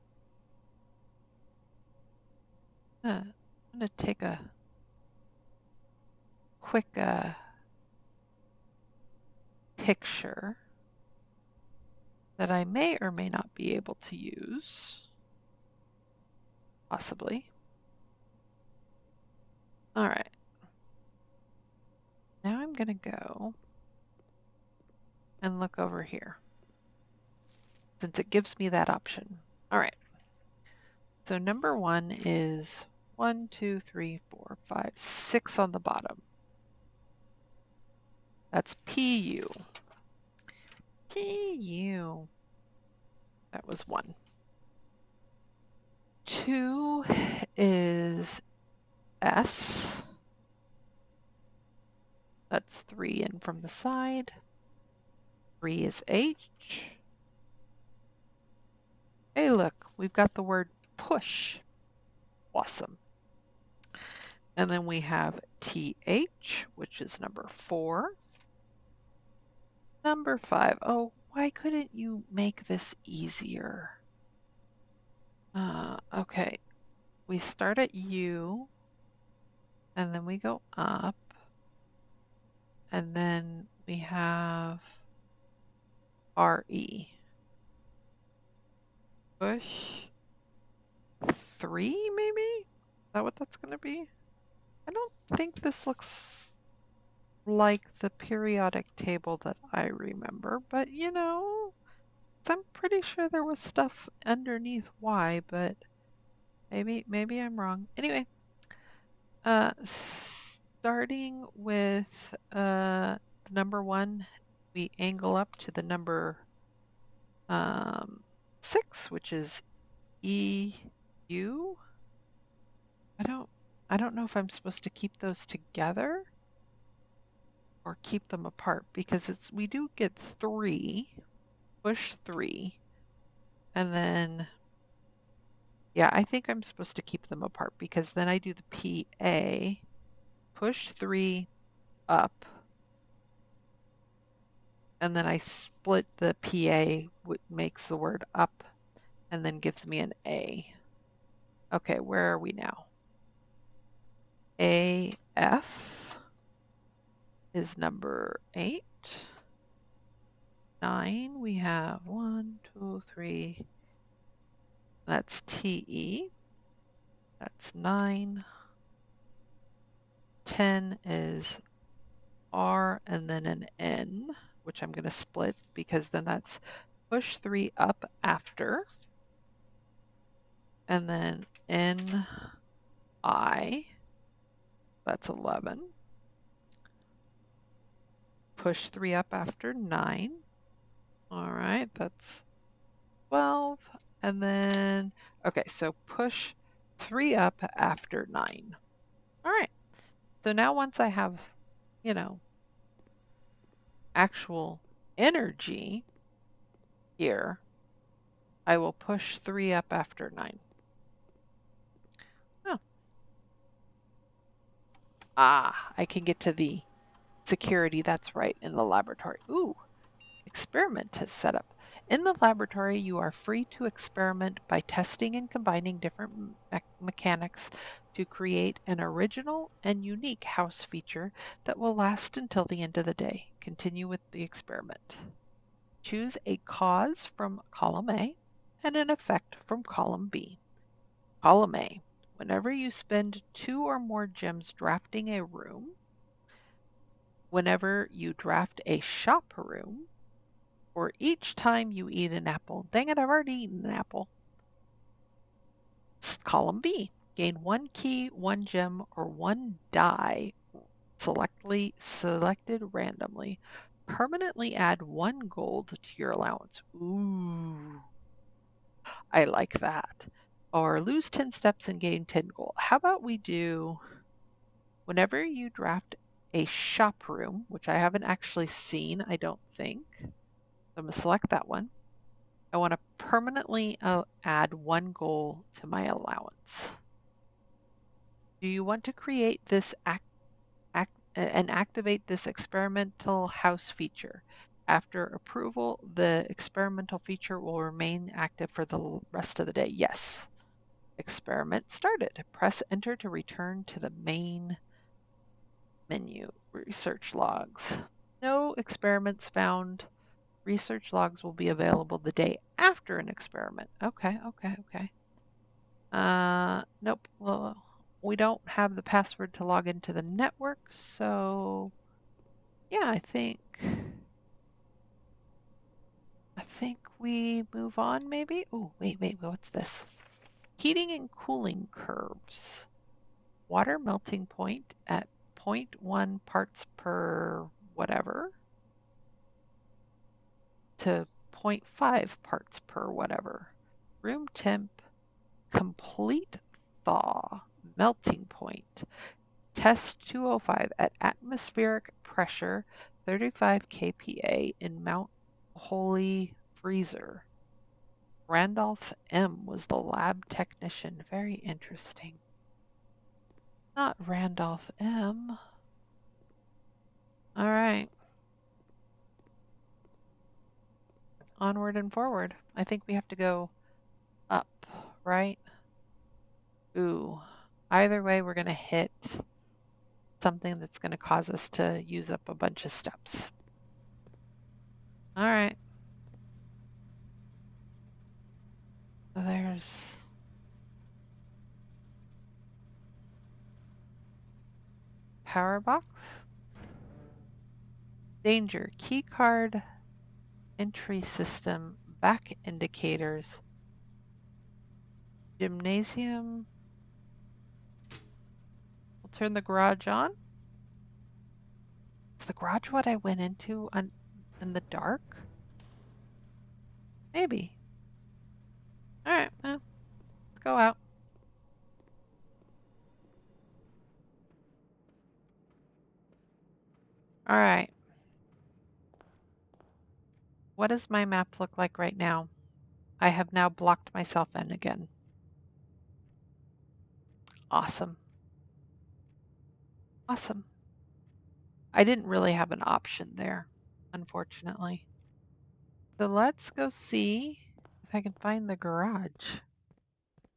I'm gonna take a quick picture that I may or may not be able to use, possibly. All right. Now I'm gonna go and look over here since it gives me that option. All right. So number one is 1, 2, 3, 4, 5, 6 on the bottom. That's PU. PU. That was 1. 2 is S. That's 3 in from the side. 3 is H. Hey, look, we've got the word push. Awesome. And then we have TH, which is number 4. Number 5. Oh, why couldn't you make this easier? Okay. We start at U, and then we go up, and then we have RE. Push 3, maybe? Is that what that's going to be? I don't think this looks like the periodic table that I remember, but you know, I'm pretty sure there was stuff underneath Y, but maybe I'm wrong. Anyway, starting with the number 1, we angle up to the number 6, which is EU. I don't know if I'm supposed to keep those together or keep them apart because we do get 3, push 3, and then yeah, I think I'm supposed to keep them apart because then I do the PA, push 3 up, and then I split the PA, which makes the word up, and then gives me an A. Okay, where are we now? AF is number 8. 9, we have 1, 2, 3. That's TE. That's 9. 10 is R and then an N, which I'm going to split because then that's push 3 up after. And then NI, that's 11. Push 3 up after 9. All right, that's 12. And then, okay, so push 3 up after 9. All right. So now once I have, you know, actual energy here, I will push 3 up after 9. Oh. Ah, I can get to the security. That's right, in the laboratory. Ooh, experiment is set up. In the laboratory, you are free to experiment by testing and combining different mechanics to create an original and unique house feature that will last until the end of the day. Continue with the experiment. Choose a cause from column A and an effect from column B. Column A. Whenever you spend 2 or more gems drafting a room, whenever you draft a shop room, or each time you eat an apple. Dang it, I've already eaten an apple. Column B. Gain 1 key, 1 gem, or 1 die selected randomly. Permanently add 1 gold to your allowance. Ooh, I like that. Or lose 10 steps and gain 10 gold. How about we do whenever you draft a shop room, which I haven't actually seen, I don't think. I'm going to select that one. I want to permanently add 1 goal to my allowance. Do you want to create this and activate this experimental house feature? After approval, the experimental feature will remain active for the rest of the day. Yes. Experiment started. Press enter to return to the main menu. Research logs. No experiments found. Research logs will be available the day after an experiment. Okay. Nope. Well, we don't have the password to log into the network, so yeah, I think we move on maybe. Oh, wait, what's this? Heating and cooling curves. Water melting point at zero point 0.1 parts per whatever to 0.5 parts per whatever. Room temp, complete thaw, melting point. Test 205 at atmospheric pressure 35 kPa in Mount Holy Freezer. Randolph M. was the lab technician. Very interesting. Not Randolph M. All right. Onward and forward. I think we have to go up, right? Ooh. Either way, we're going to hit something that's going to cause us to use up a bunch of steps. All right. There's power box. Danger. Key card entry system. Back indicators. Gymnasium. We'll turn the garage on. Is the garage what I went into in the dark? Maybe. All right. Well, let's go out. All right. What does my map look like right now? I have now blocked myself in again. Awesome. Awesome. I didn't really have an option there, unfortunately. So let's go see if I can find the garage.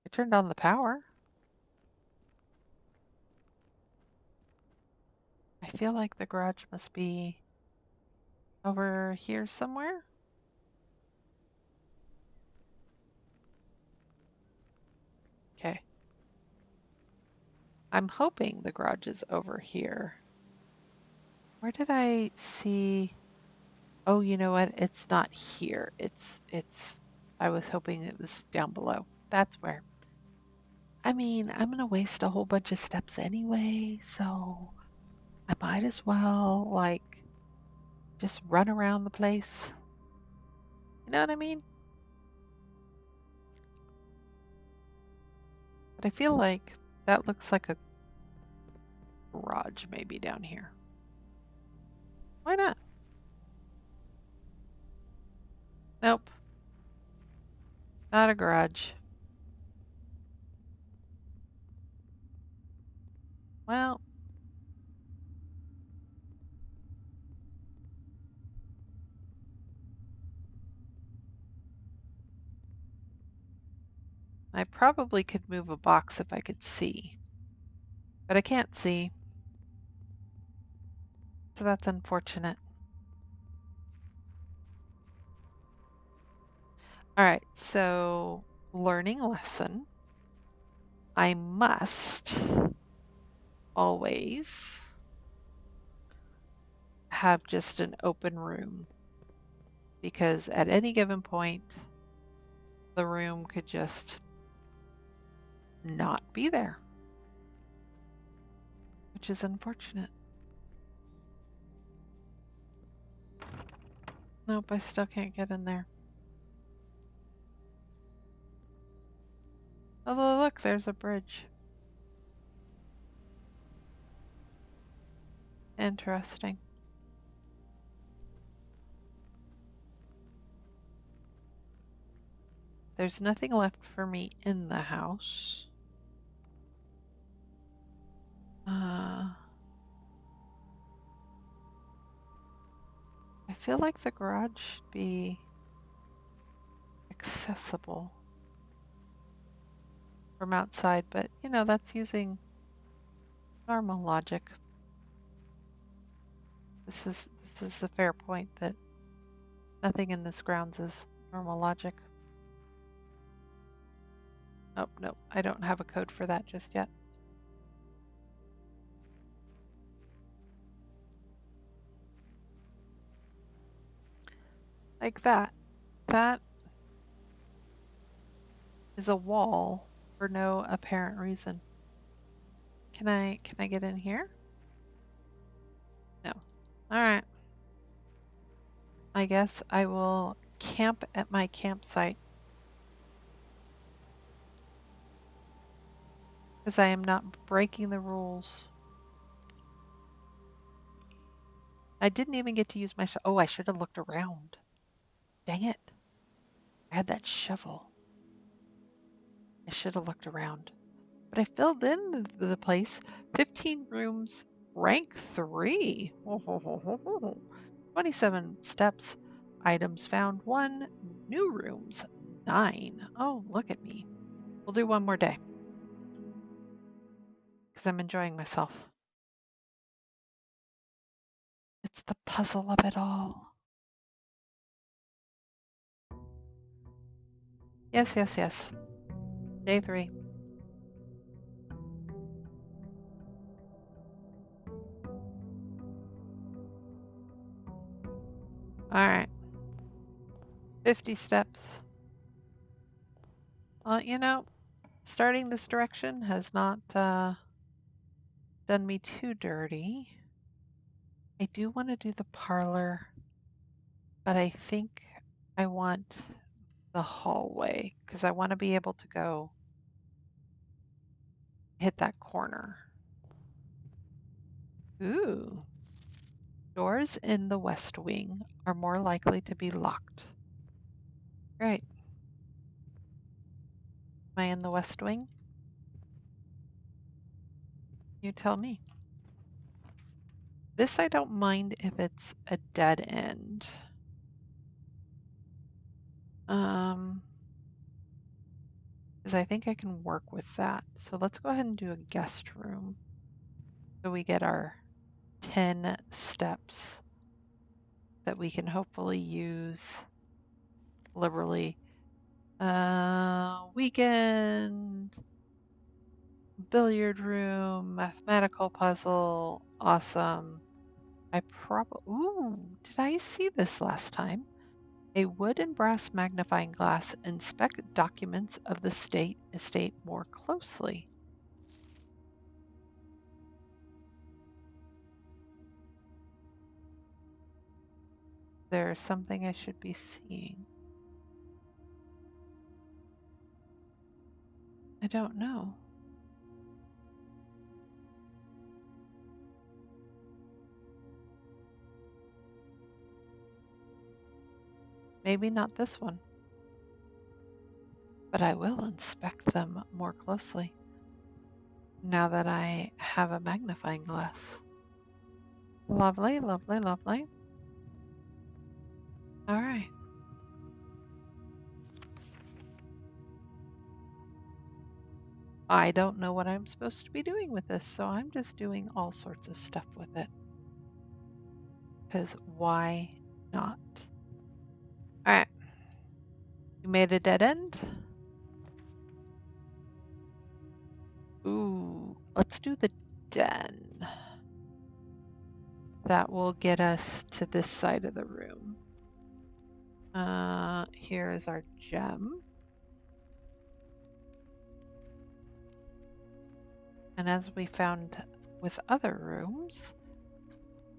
I turned on the power. I feel like the garage must be over here somewhere. Okay. I'm hoping the garage is over here. Where did I see? Oh, you know what? It's not here. I was hoping it was down below. That's where. I mean, I'm gonna waste a whole bunch of steps anyway, so I might as well like just run around the place. You know what I mean? But I feel like that looks like a garage maybe down here. Why not? Nope. Not a garage. Well, I probably could move a box if I could see, but I can't see, so that's unfortunate. All right, so learning lesson. I must always have just an open room because at any given point, the room could just not be there, which is unfortunate. Nope, I still can't get in there. Although, look, there's a bridge. Interesting. There's nothing left for me in the house. I feel like the garage should be accessible from outside, but you know, that's using normal logic. This is a fair point that nothing in this grounds is normal logic. Oh, no, I don't have a code for that just yet. Like that. That is a wall for no apparent reason. Can I get in here? No. All right. I guess I will camp at my campsite because I am not breaking the rules. I didn't even get to use my oh, I should have looked around. Dang it. I had that shovel. I should have looked around. But I filled in the place. 15 rooms, rank 3. 27 steps, items found 1, new rooms 9. Oh, look at me. We'll do one more day because I'm enjoying myself. It's the puzzle of it all. Yes, yes, yes. Day 3. All right. 50 steps. Well, you know, starting this direction has not done me too dirty. I do want to do the parlor, but I think I want the hallway because I want to be able to go hit that corner. Ooh. Doors in the west wing are more likely to be locked. Great. Am I in the west wing? You tell me. This I don't mind if it's a dead end. Because I think I can work with that. So let's go ahead and do a guest room. So we get our 10 steps that we can hopefully use liberally. Weekend, billiard room, mathematical puzzle, awesome. Ooh, did I see this last time? A wood and brass magnifying glass inspect documents of the estate more closely. There's something I should be seeing. I don't know. Maybe not this one. but I will inspect them more closely now that I have a magnifying glass. Lovely, lovely, lovely. All right. I don't know what I'm supposed to be doing with this, so I'm just doing all sorts of stuff with it. Because why not? All right. You made a dead end? Ooh, let's do the den. That will get us to this side of the room. Here is our gem. And as we found with other rooms,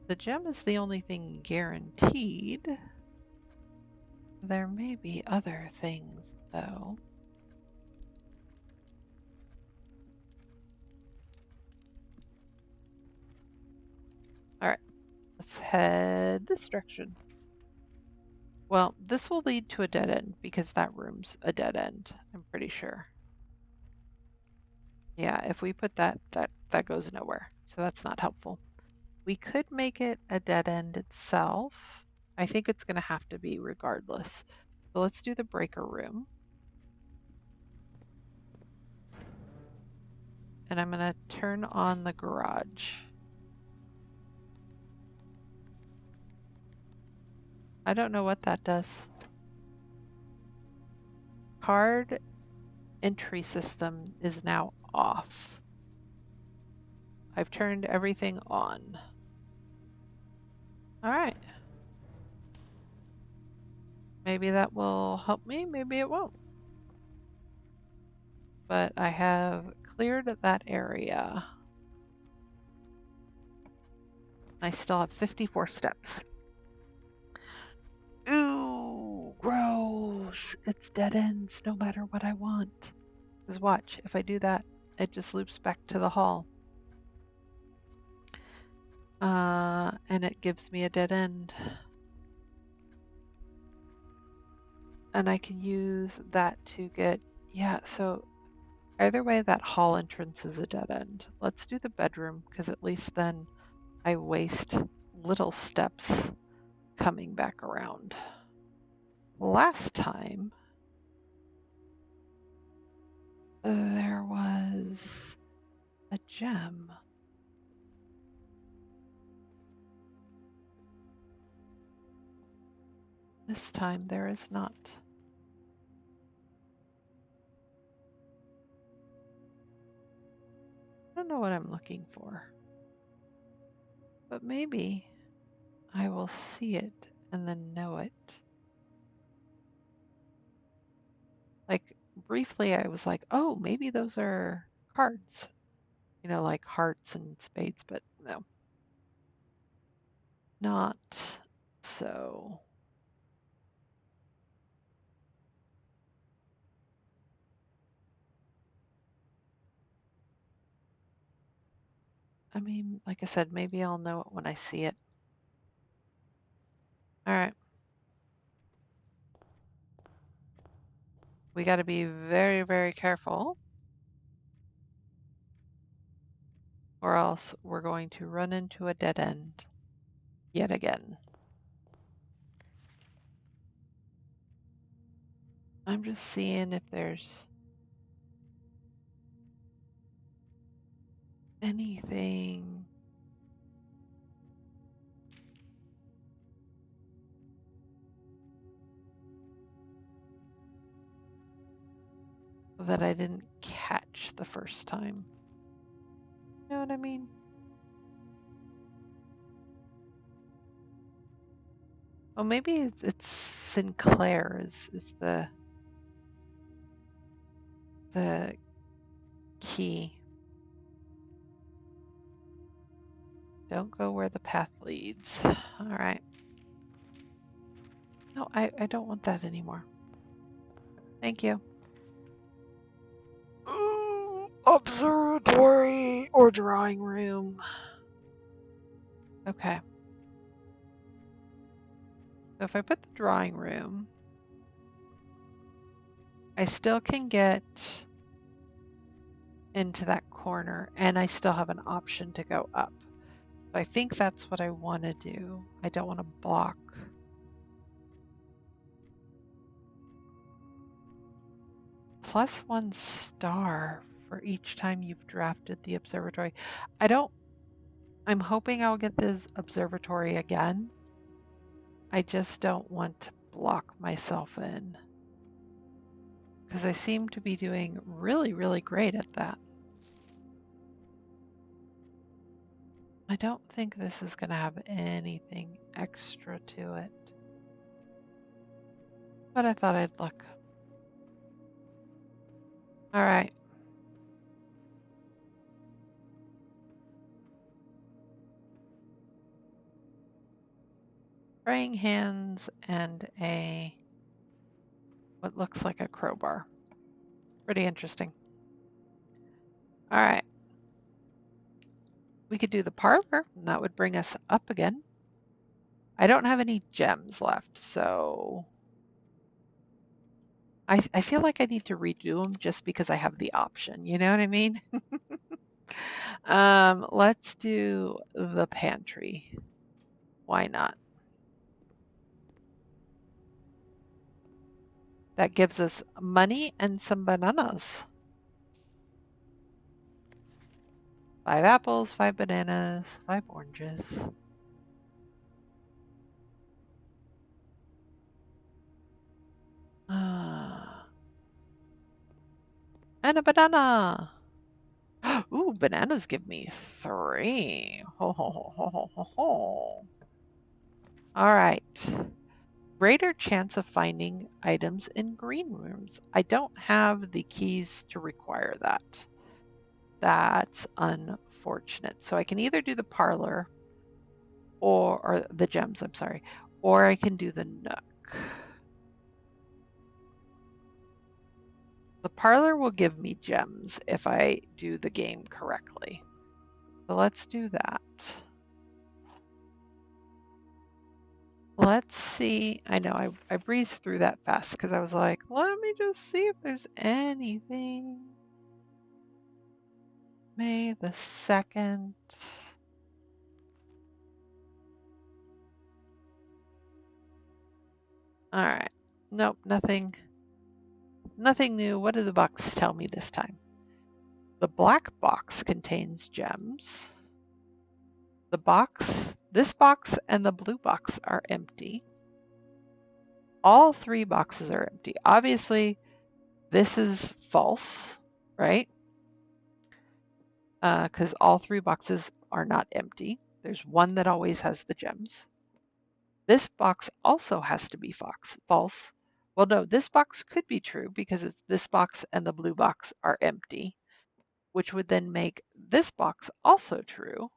the gem is the only thing guaranteed. There may be other things, though. All right, let's head this direction. Well, this will lead to a dead end because that room's a dead end, I'm pretty sure. Yeah, if we put that goes nowhere. So that's not helpful. We could make it a dead end itself. I think it's going to have to be regardless. So let's do the breaker room. And I'm going to turn on the garage. I don't know what that does. Card entry system is now off. I've turned everything on. All right. Maybe that will help me, maybe it won't. But I have cleared that area. I still have 54 steps. Ooh, gross. It's dead ends no matter what I want. Because watch, if I do that, it just loops back to the hall. And it gives me a dead end. And I can use that to get, yeah, so either way, that hall entrance is a dead end. Let's do the bedroom, because at least then I waste little steps coming back around. Last time, there was a gem. This time there is not. I don't know what I'm looking for, but maybe I will see it and then know it. Like briefly, I was like, oh, maybe those are cards, like hearts and spades, but no, not so. I mean, like I said, maybe I'll know it when I see it. All right. We got to be very, very careful, or else we're going to run into a dead end yet again. I'm just seeing if there's anything that I didn't catch the first time. You know what I mean? Oh, maybe it's Sinclair is the key. Don't go where the path leads. All right. No, I don't want that anymore. Thank you. Ooh, observatory or drawing room. Okay. So if I put the drawing room, I still can get into that corner and I still have an option to go up. I think that's what I want to do. I don't want to block. +1 star for each time you've drafted the observatory. I'm hoping I'll get this observatory again. I just don't want to block myself in because I seem to be doing really, really great at that. I don't think this is going to have anything extra to it, but I thought I'd look. All right. Praying hands and what looks like a crowbar. Pretty interesting. All right. We could do the parlor, and that would bring us up again. I don't have any gems left, so I feel like I need to redo them just because I have the option. You know what I mean? Let's do the pantry. Why not? That gives us money and some bananas. 5 apples, 5 bananas, 5 oranges. And a banana. Ooh, bananas give me 3. Ho, ho, ho, ho, ho, ho, ho. All right. Greater chance of finding items in green rooms. I don't have the keys to require that. That's unfortunate. So I can either do the parlor or the gems, I'm sorry, or I can do the nook. The parlor will give me gems if I do the game correctly. So let's do that. Let's see. I know I breezed through that fast because I was like, let me just see if there's anything. May the 2nd. All right. Nope, nothing. Nothing new. What did the box tell me this time? The black box contains gems. This box and the blue box are empty. All 3 boxes are empty. Obviously, this is false, right? Because all 3 boxes are not empty. There's one that always has the gems. This box also has to be false. Well, no, this box could be true because it's this box and the blue box are empty, which would then make this box also true.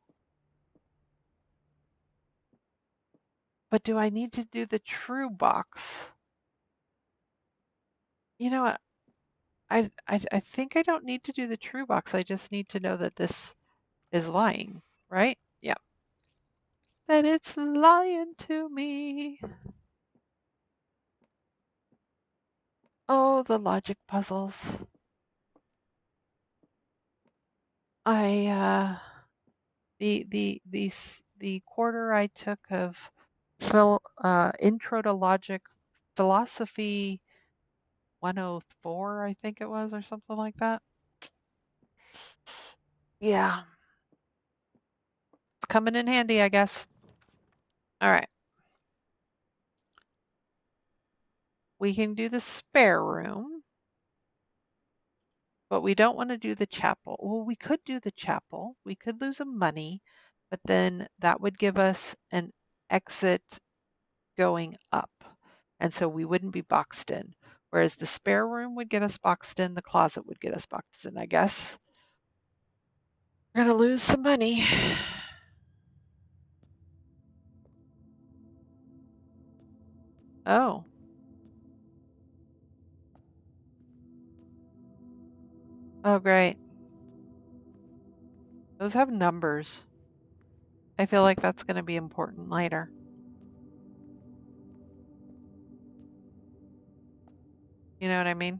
But do I need to do the true box? You know what? I think I don't need to do the true box. I just need to know that this is lying, right? Yeah. That it's lying to me. Oh, the logic puzzles. I the quarter I took of intro to logic philosophy 104, I think it was, or something like that. Yeah, it's coming in handy, I guess. All right. We can do the spare room, but we don't want to do the chapel. Well, we could do the chapel. We could lose some money, but then that would give us an exit going up. And so we wouldn't be boxed in. Whereas the spare room would get us boxed in, the closet would get us boxed in, I guess. We're going to lose some money. Oh. Oh, great. Those have numbers. I feel like that's going to be important later. You know what I mean?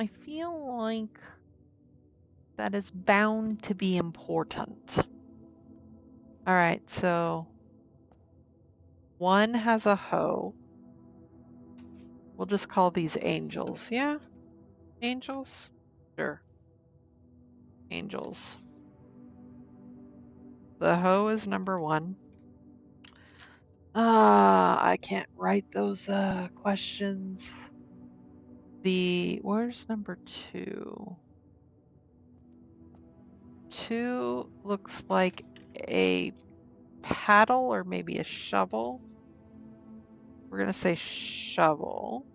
I feel like that is bound to be important. All right, so one has a hoe. We'll just call these angels. Yeah, angels? Sure, angels. The hoe is number one. I can't write those questions. Where's number two? Two looks like a paddle or maybe a shovel. We're gonna say shovel.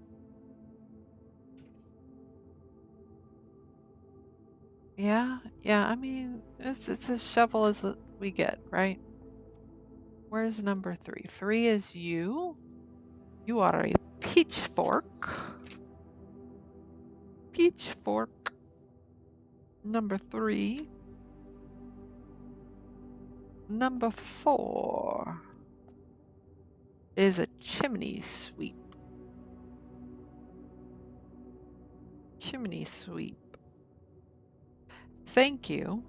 Yeah, yeah, I mean, it's as shovel as we get, right? Where's number three? Three is you. You are a pitchfork. Pitchfork. Number three. Number four is a chimney sweep. Chimney sweep. Thank you,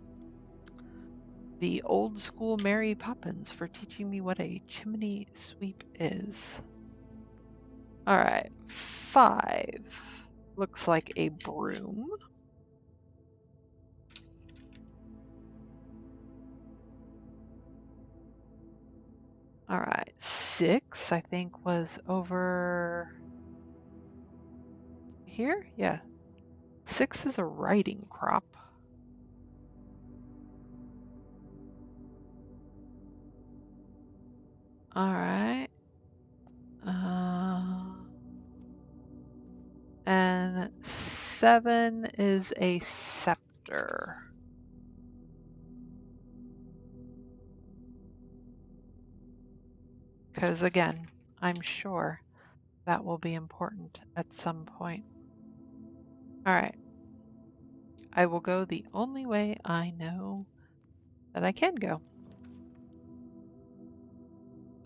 the old school Mary Poppins, for teaching me what a chimney sweep is. All right, five looks like a broom. All right, six I think was over here. Yeah, six is a riding crop. All right. And seven is a scepter. Because again, I'm sure that will be important at some point. All right. I will go the only way I know that I can go.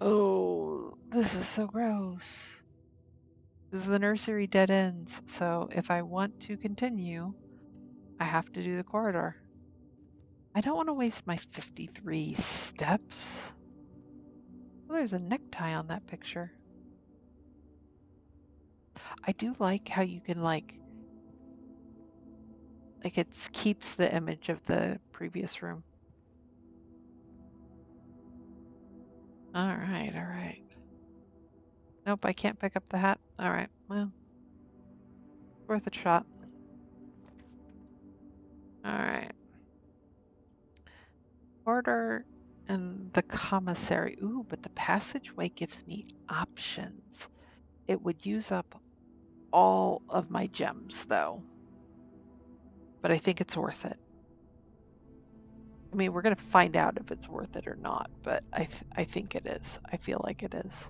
Oh, this is so gross. This is the nursery dead ends. So if I want to continue, I have to do the corridor. I don't want to waste my 53 steps. Well, there's a necktie on that picture. I do like how you can it keeps the image of the previous room. All right, all right. Nope, I can't pick up the hat. All right, well, worth a shot. All right. Order and the commissary. Ooh, but the passageway gives me options. It would use up all of my gems, though. But I think it's worth it. I mean, we're going to find out if it's worth it or not, but I think it is. I feel like it is.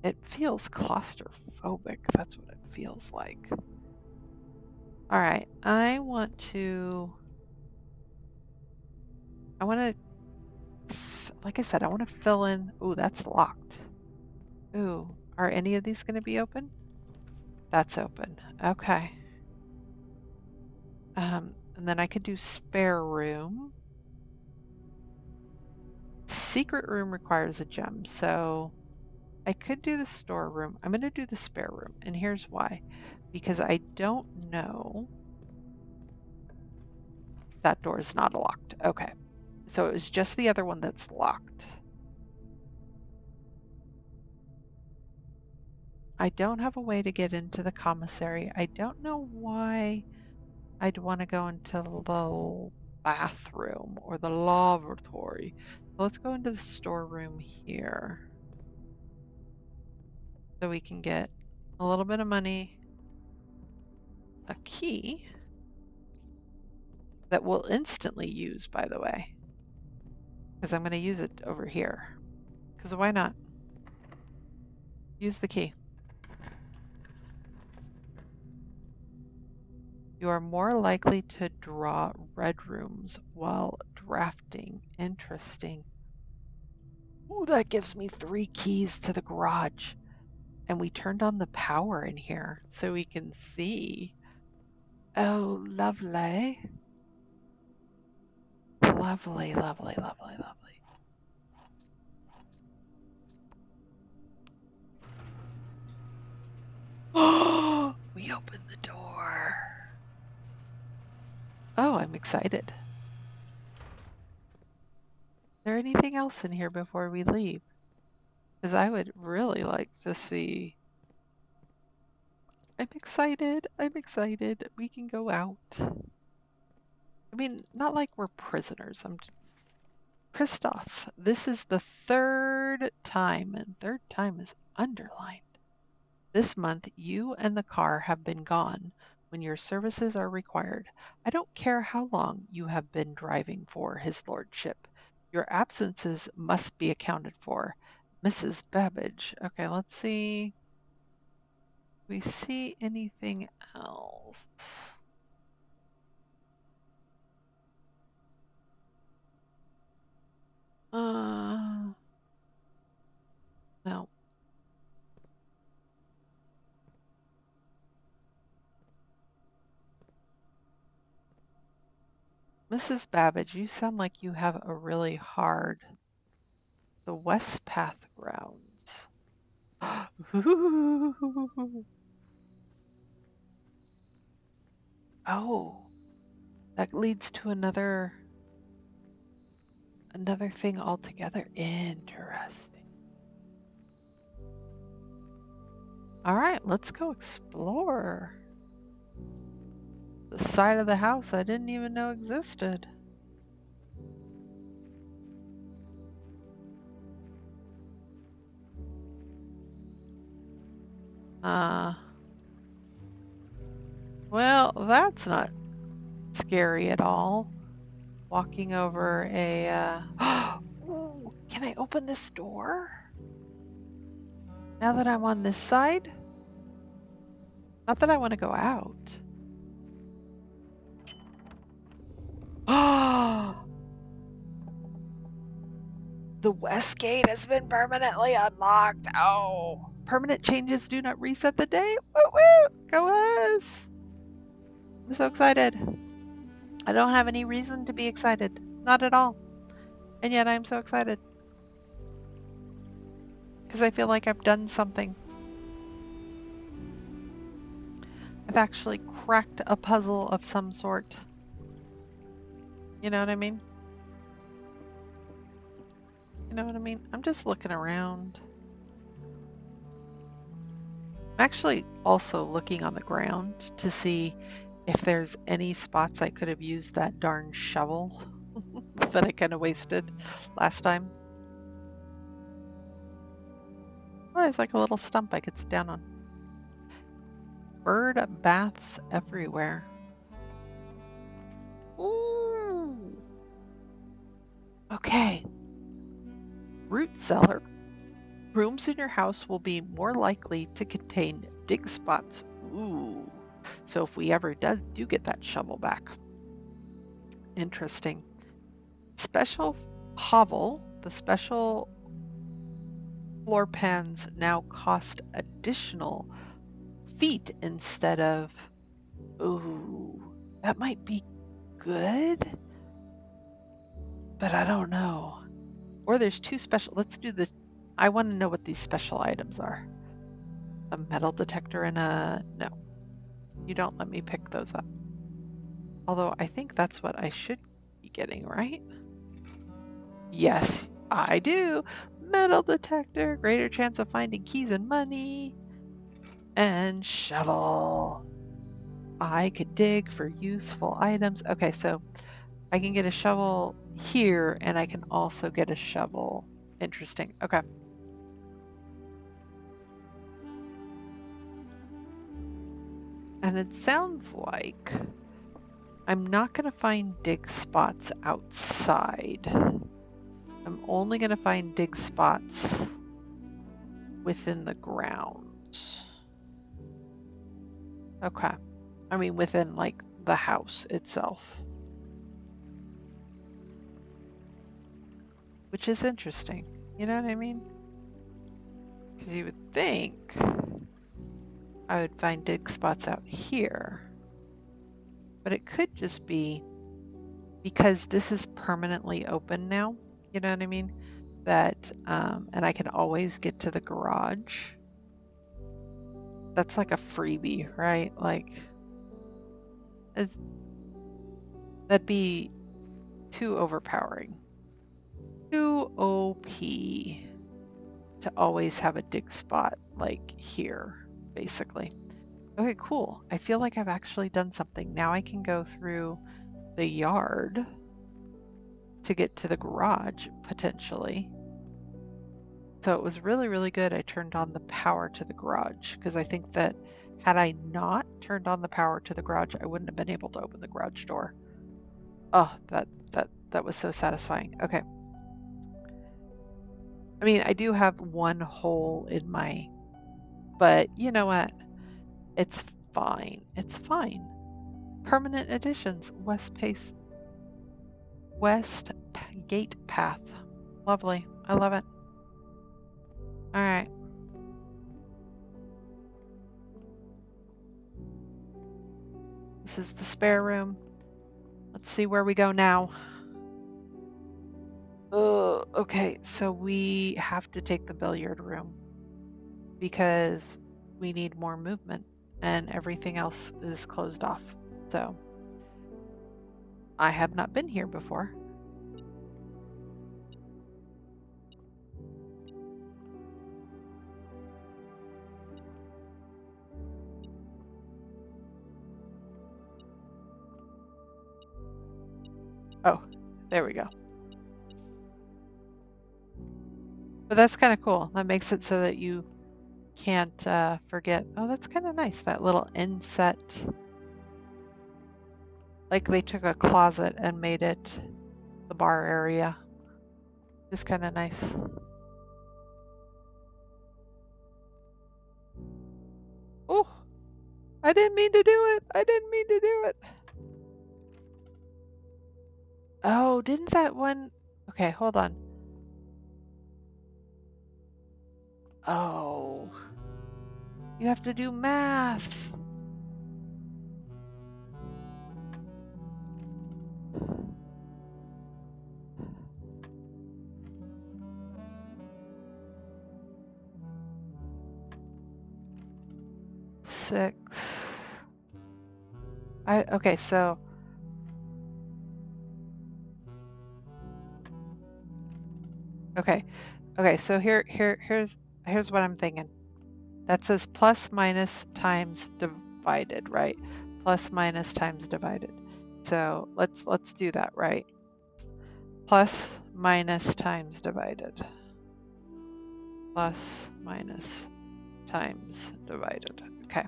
It feels claustrophobic. That's what it feels like. All right, I want to, like I said, I want to fill in. Ooh, that's locked. Ooh, are any of these going to be open? That's open. Okay. And then I could do spare room. Secret room requires a gem, so I could do the storeroom. I'm going to do the spare room, and here's why. Because I don't know. That door is not locked. Okay. So it was just the other one that's locked. I don't have a way to get into the commissary. I don't know why I'd want to go into the bathroom or the lavatory. Let's go into the storeroom here so we can get a little bit of money, a key that we'll instantly use, by the way, because I'm going to use it over here. Because why not? Use the key. You are more likely to draw red rooms while drafting. Interesting. Ooh, that gives me 3 keys to the garage. And we turned on the power in here so we can see. Oh, lovely. Lovely, lovely, lovely, lovely. Oh, we opened the door. Oh, I'm excited. Is there anything else in here before we leave? Because I would really like to see. I'm excited. I'm excited. We can go out. I mean, not like we're prisoners. Christoph, this is the third time, and third time is underlined. This month, you and the car have been gone when your services are required. I don't care how long you have been driving for his lordship. Your absences must be accounted for. Mrs. Babbage. Okay, let's see. Do we see anything else? Uh, no. Mrs. Babbage, you sound like you have a really hard. The West Path grounds. Oh, that leads to another thing altogether. Interesting. All right, let's go explore the side of the house I didn't even know existed. Uh, well, that's not scary at all. Walking over ooh, can I open this door? Now that I'm on this side? Not that I want to go out. Oh, the west gate has been permanently unlocked. Oh, permanent changes do not reset the day. Woo woo! Go us! I'm so excited. I don't have any reason to be excited. Not at all. And yet I'm so excited. Because I feel like I've done something. I've actually cracked a puzzle of some sort. You know what I mean? You know what I mean? I'm just looking around. I'm actually also looking on the ground to see if there's any spots I could have used that darn shovel that I kind of wasted last time. Oh, it's like a little stump I could sit down on. Bird baths everywhere. Ooh. Okay. Root cellar. Rooms in your house will be more likely to contain dig spots. Ooh. So if we ever do get that shovel back. Interesting. Special hovel. The special floor pans now cost additional feet instead of. Ooh. That might be good, but I don't know. Or there's two special. Let's do this. I want to know what these special items are. A metal detector and a. No, you don't let me pick those up. Although I think that's what I should be getting, right? Yes, I do. Metal detector, greater chance of finding keys and money, and shovel. I could dig for useful items. Okay, so I can get a shovel here and I can also get a shovel. Interesting. Okay. And it sounds like I'm not going to find dig spots outside. I'm only going to find dig spots within the ground. Okay. I mean, within like the house itself. Which is interesting. You know what I mean? Because you would think I would find dig spots out here. but it could just be because this is permanently open now, you know what I mean? That, and I can always get to the garage. That's like a freebie, right? Like, that'd be too overpowering. Too OP to always have a dig spot like here, basically. Okay, cool. I feel like I've actually done something. Now I can go through the yard to get to the garage, potentially. So it was really, really good I turned on the power to the garage, because I think that had I not turned on the power to the garage, I wouldn't have been able to open the garage door. Oh, that was so satisfying. Okay. I mean, I do have one hole in my, but you know what? It's fine. It's fine. Permanent additions, West Gate Path. Lovely. I love it. All right. This is the spare room. Let's see where we go now. Okay, so we have to take the billiard room because we need more movement and everything else is closed off. So I have not been here before. Oh, there we go. But that's kind of cool. That makes it so that you can't forget. Oh, that's kind of nice. That little inset. Like they took a closet and made it the bar area. It's kind of nice. Oh, I didn't mean to do it. I didn't mean to do it. Oh, didn't that one? Okay, hold on. Oh, you have to do math. Six. Okay, so okay. Okay, so here's what I'm thinking. That says plus minus times divided, right? Plus minus times divided. So let's do that, right? Plus minus times divided. Plus minus times divided. Okay.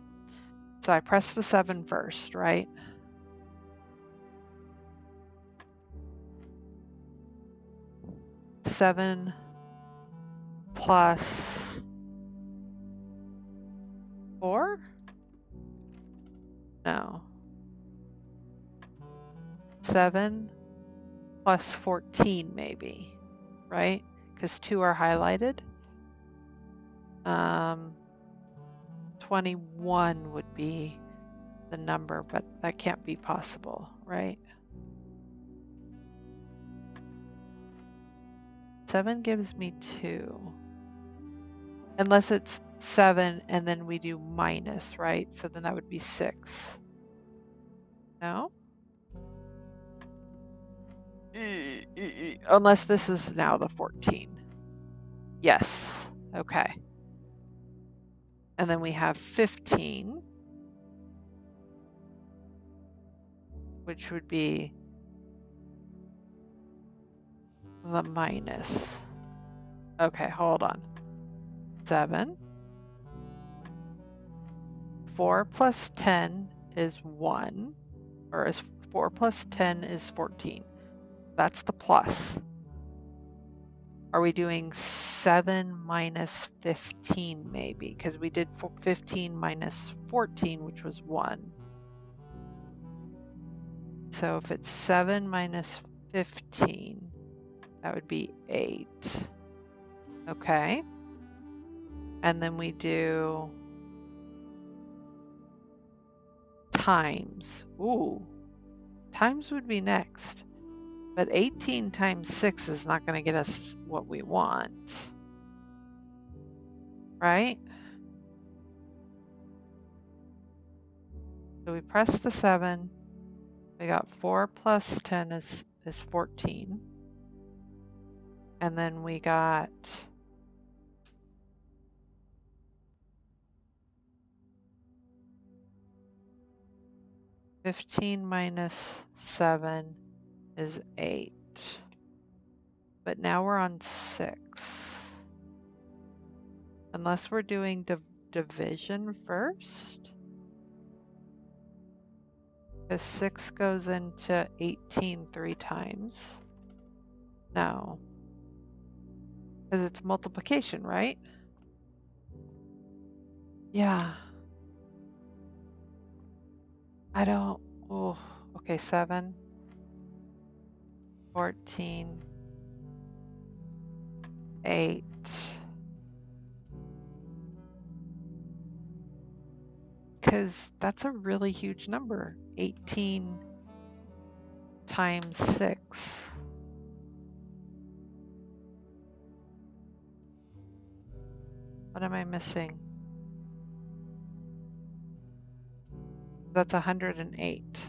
So I press the 7 first, right? Seven plus 4? No. 7 plus 14 maybe, right? Because 2 are highlighted. 21 would be the number, but that can't be possible, right? 7 gives me 2. Unless it's 7 and then we do minus, right? So then that would be 6. No? Unless this is now the 14. Yes. Okay. And then we have 15, which would be the minus. Okay, hold on. 7. 4 plus 10 is 1, or is 4 plus 10 is 14. That's the plus. Are we doing 7 minus 15 maybe? Because we did 15 minus 14, which was 1. So if it's 7 minus 15, that would be 8. Okay. And then we do times. Ooh. Times would be next. But 18 times 6 is not going to get us what we want. Right? So we press the 7. We got 4 plus 10 is 14. And then we got 15 minus 7 is 8. But now we're on 6. Unless we're doing division first. Because 6 goes into 18 3 times. No. Because it's multiplication, right? Yeah. I don't. Oh, okay, 7, 14, 8. Because that's a really huge number. 18 times 6. What am I missing? That's 108.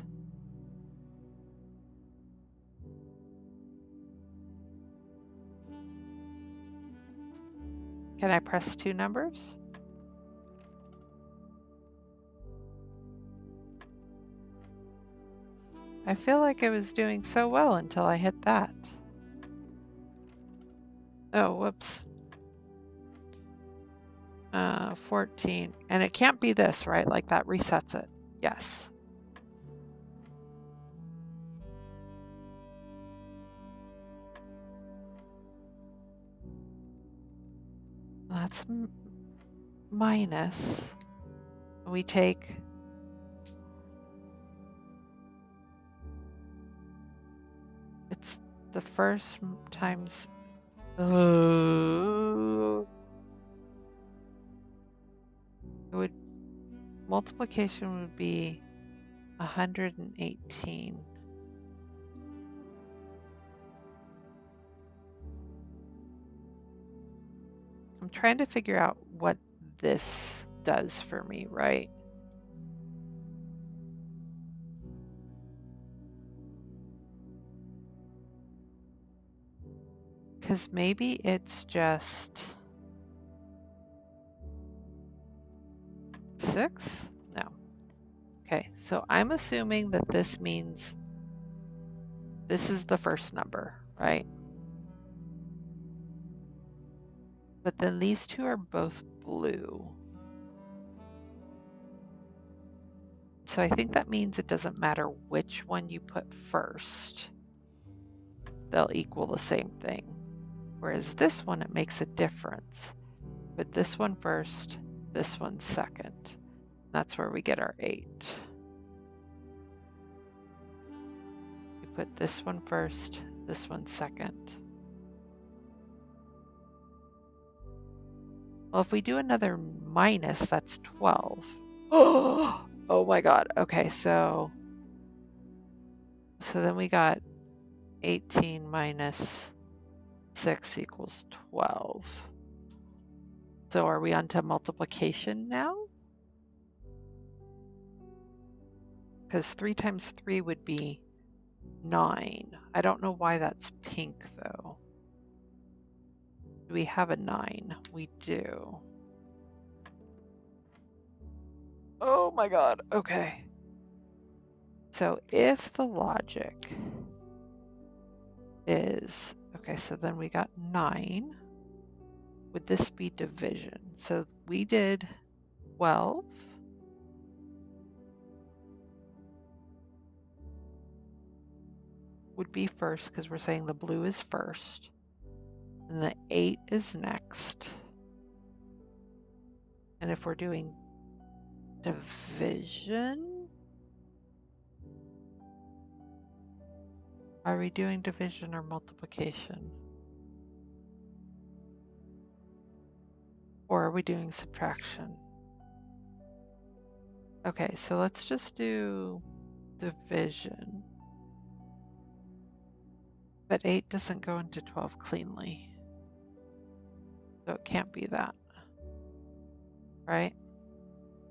Can I press 2 numbers? I feel like I was doing so well until I hit that. Oh, whoops. 14. And it can't be this, right? Like that resets it. Yes. That's minus. We take it's the first times. It would multiplication would be 118. I'm trying to figure out what this does for me, right? Because maybe it's just 6? No. Okay, so I'm assuming that this means this is the first number, right? But then these two are both blue. So I think that means it doesn't matter which one you put first. They'll equal the same thing. Whereas this one, it makes a difference. Put this one first, this one second. That's where we get our 8. We put this one first, this one second. Well, if we do another minus, that's 12. Oh my god. Okay, so then we got 18 minus 6 equals 12. So are we on to multiplication now? Because 3 times 3 would be 9. I don't know why that's pink though. Do we have a 9? We do. Oh my god. Okay. So if the logic is, okay, so then we got 9. Would this be division? So we did 12. Would be first because we're saying the blue is first. And the 8 is next. And if we're doing division, are we doing division or multiplication? Or are we doing subtraction? Okay, so let's just do division. But 8 doesn't go into 12 cleanly. So it can't be that. Right?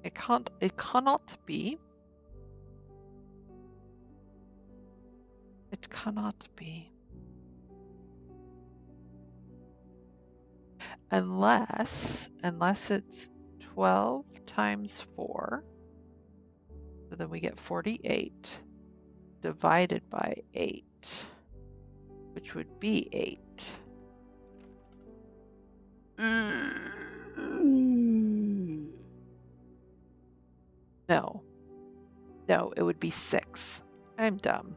It cannot be. It cannot be. Unless it's 12 times 4. So then we get 48 divided by 8, which would be 8. No. No, it would be 6. I'm dumb.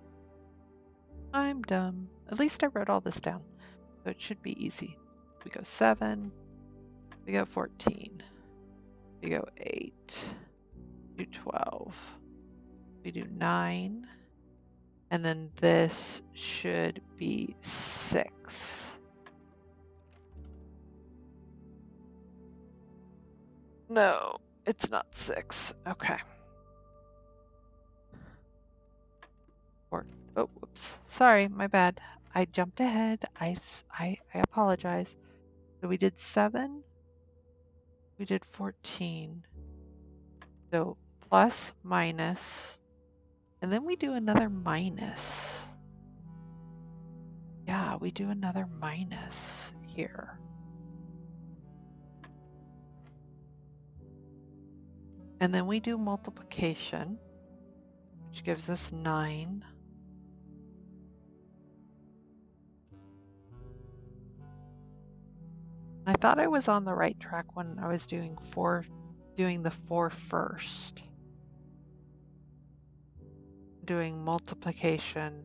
I'm dumb. At least I wrote all this down. So it should be easy. We go 7. We go 14. We go 8. We do 12. We do 9. And then this should be 6. No, it's not 6. Okay. Oh, whoops. Sorry, my bad. I jumped ahead. I apologize. So we did 7. We did 14. So plus, minus, and then we do another minus. Yeah, we do another minus here. And then we do multiplication, which gives us 9. I thought I was on the right track when I was doing the 4 first. Doing multiplication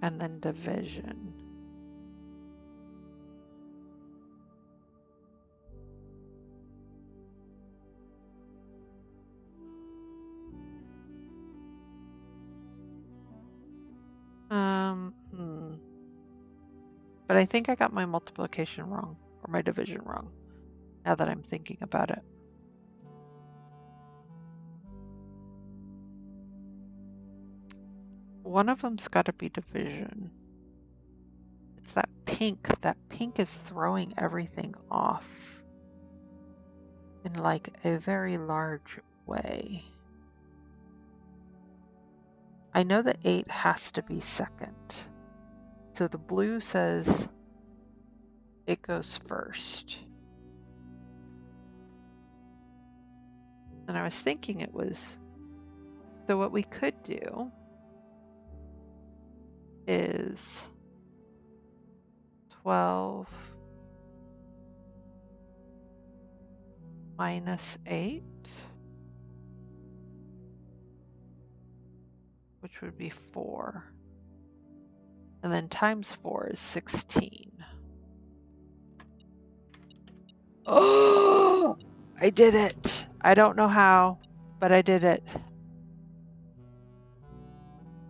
and then division. But I think I got my multiplication wrong or my division wrong now that I'm thinking about it. One of them's got to be division. It's that pink. That pink is throwing everything off in like a very large way. I know that 8 has to be second. So the blue says it goes first. And I was thinking it was, so what we could do is 12 minus 8, which would be 4. And then times 4 is 16. Oh, I did it. I don't know how, but I did it.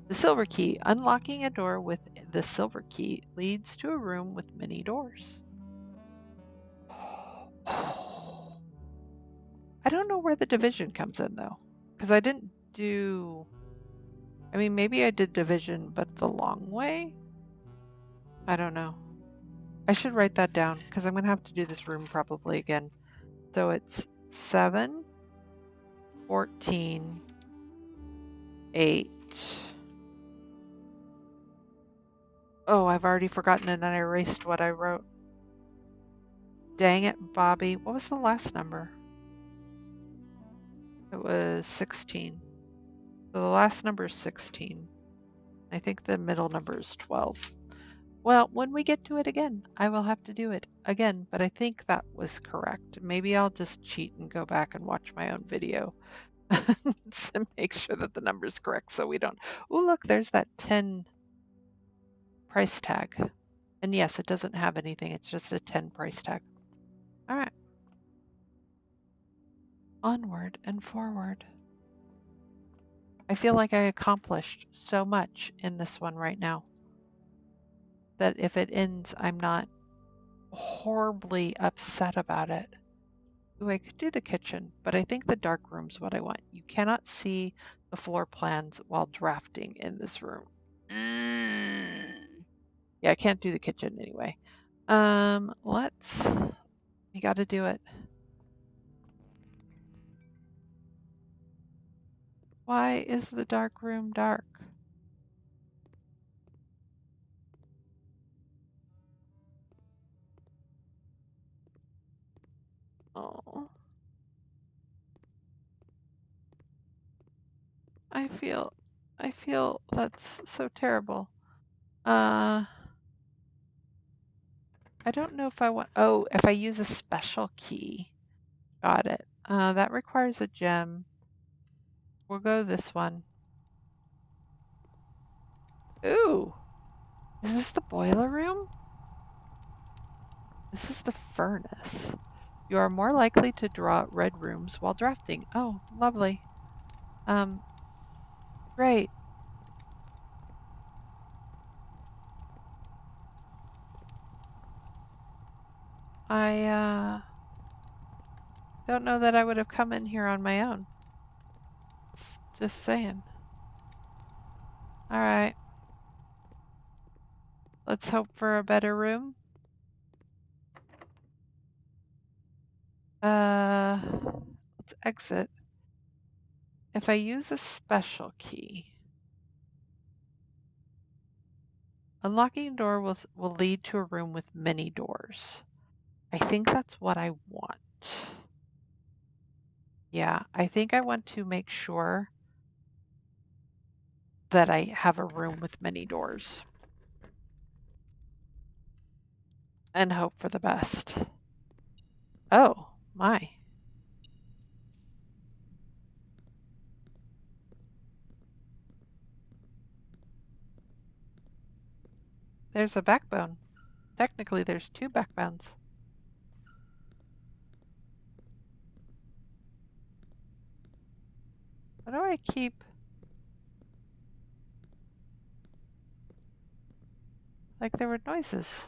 The silver key. Unlocking a door with the silver key leads to a room with many doors. I don't know where the division comes in though, because I didn't do, I mean, maybe I did division, but the long way? I don't know. I should write that down because I'm going to have to do this room probably again. So it's 7, 14, 8. Oh, I've already forgotten and I erased what I wrote. Dang it, Bobby. What was the last number? It was 16. So the last number is 16. I think the middle number is 12. Well, when we get to it again, I will have to do it again, but I think that was correct. Maybe I'll just cheat and go back and watch my own video to make sure that the number is correct so we don't. Oh, look, there's that 10 price tag. And yes, it doesn't have anything. It's just a 10 price tag. All right. Onward and forward. I feel like I accomplished so much in this one right now that if it ends, I'm not horribly upset about it. Ooh, I could do the kitchen, but I think the dark room's what I want. You cannot see the floor plans while drafting in this room. Yeah, I can't do the kitchen anyway. Let's. You got to do it. Why is the dark room dark? Oh, I feel, I feel that's so terrible. Uh, I don't know if I want. Oh, if I use a special key. Got it. That requires a gem. We'll go this one. Ooh, is this the boiler room? This is the furnace. You are more likely to draw red rooms while drafting. Oh, lovely. Um, great. I don't know that I would have come in here on my own. Just saying. All right. Let's hope for a better room. Uh, let's exit. If I use a special key, unlocking a door will lead to a room with many doors. I think that's what I want. Yeah, I think I want to make sure that I have a room with many doors and hope for the best. Oh, my. There's a backbone. Technically, there's two backbones. Why do I keep... Like there were noises.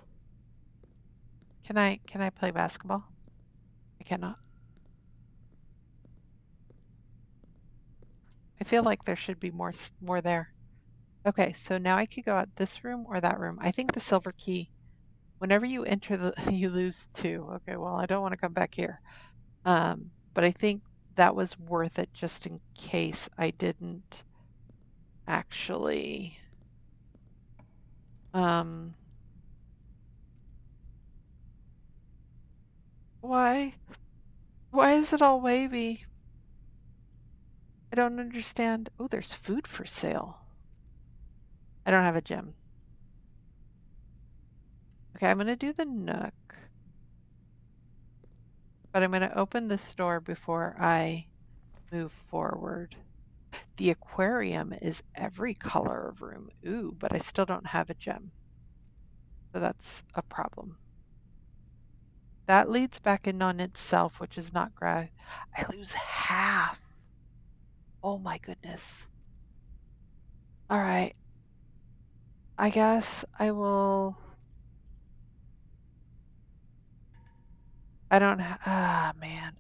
Can I play basketball? I cannot. I feel like there should be more there. Okay, so now I could go out this room or that room. I think the silver key, whenever you enter the, you lose two. Okay, well, I don't want to come back here. But I think that was worth it just in case I didn't actually, um, why? Why is it all wavy? I don't understand. Oh, there's food for sale. I don't have a gem. Okay, I'm gonna do the nook, but I'm gonna open this door before I move forward. The aquarium is every color of room. Ooh, but I still don't have a gem. So that's a problem. That leads back in on itself, which is not great. I lose half. Oh my goodness. All right. I guess I will. I don't. Man.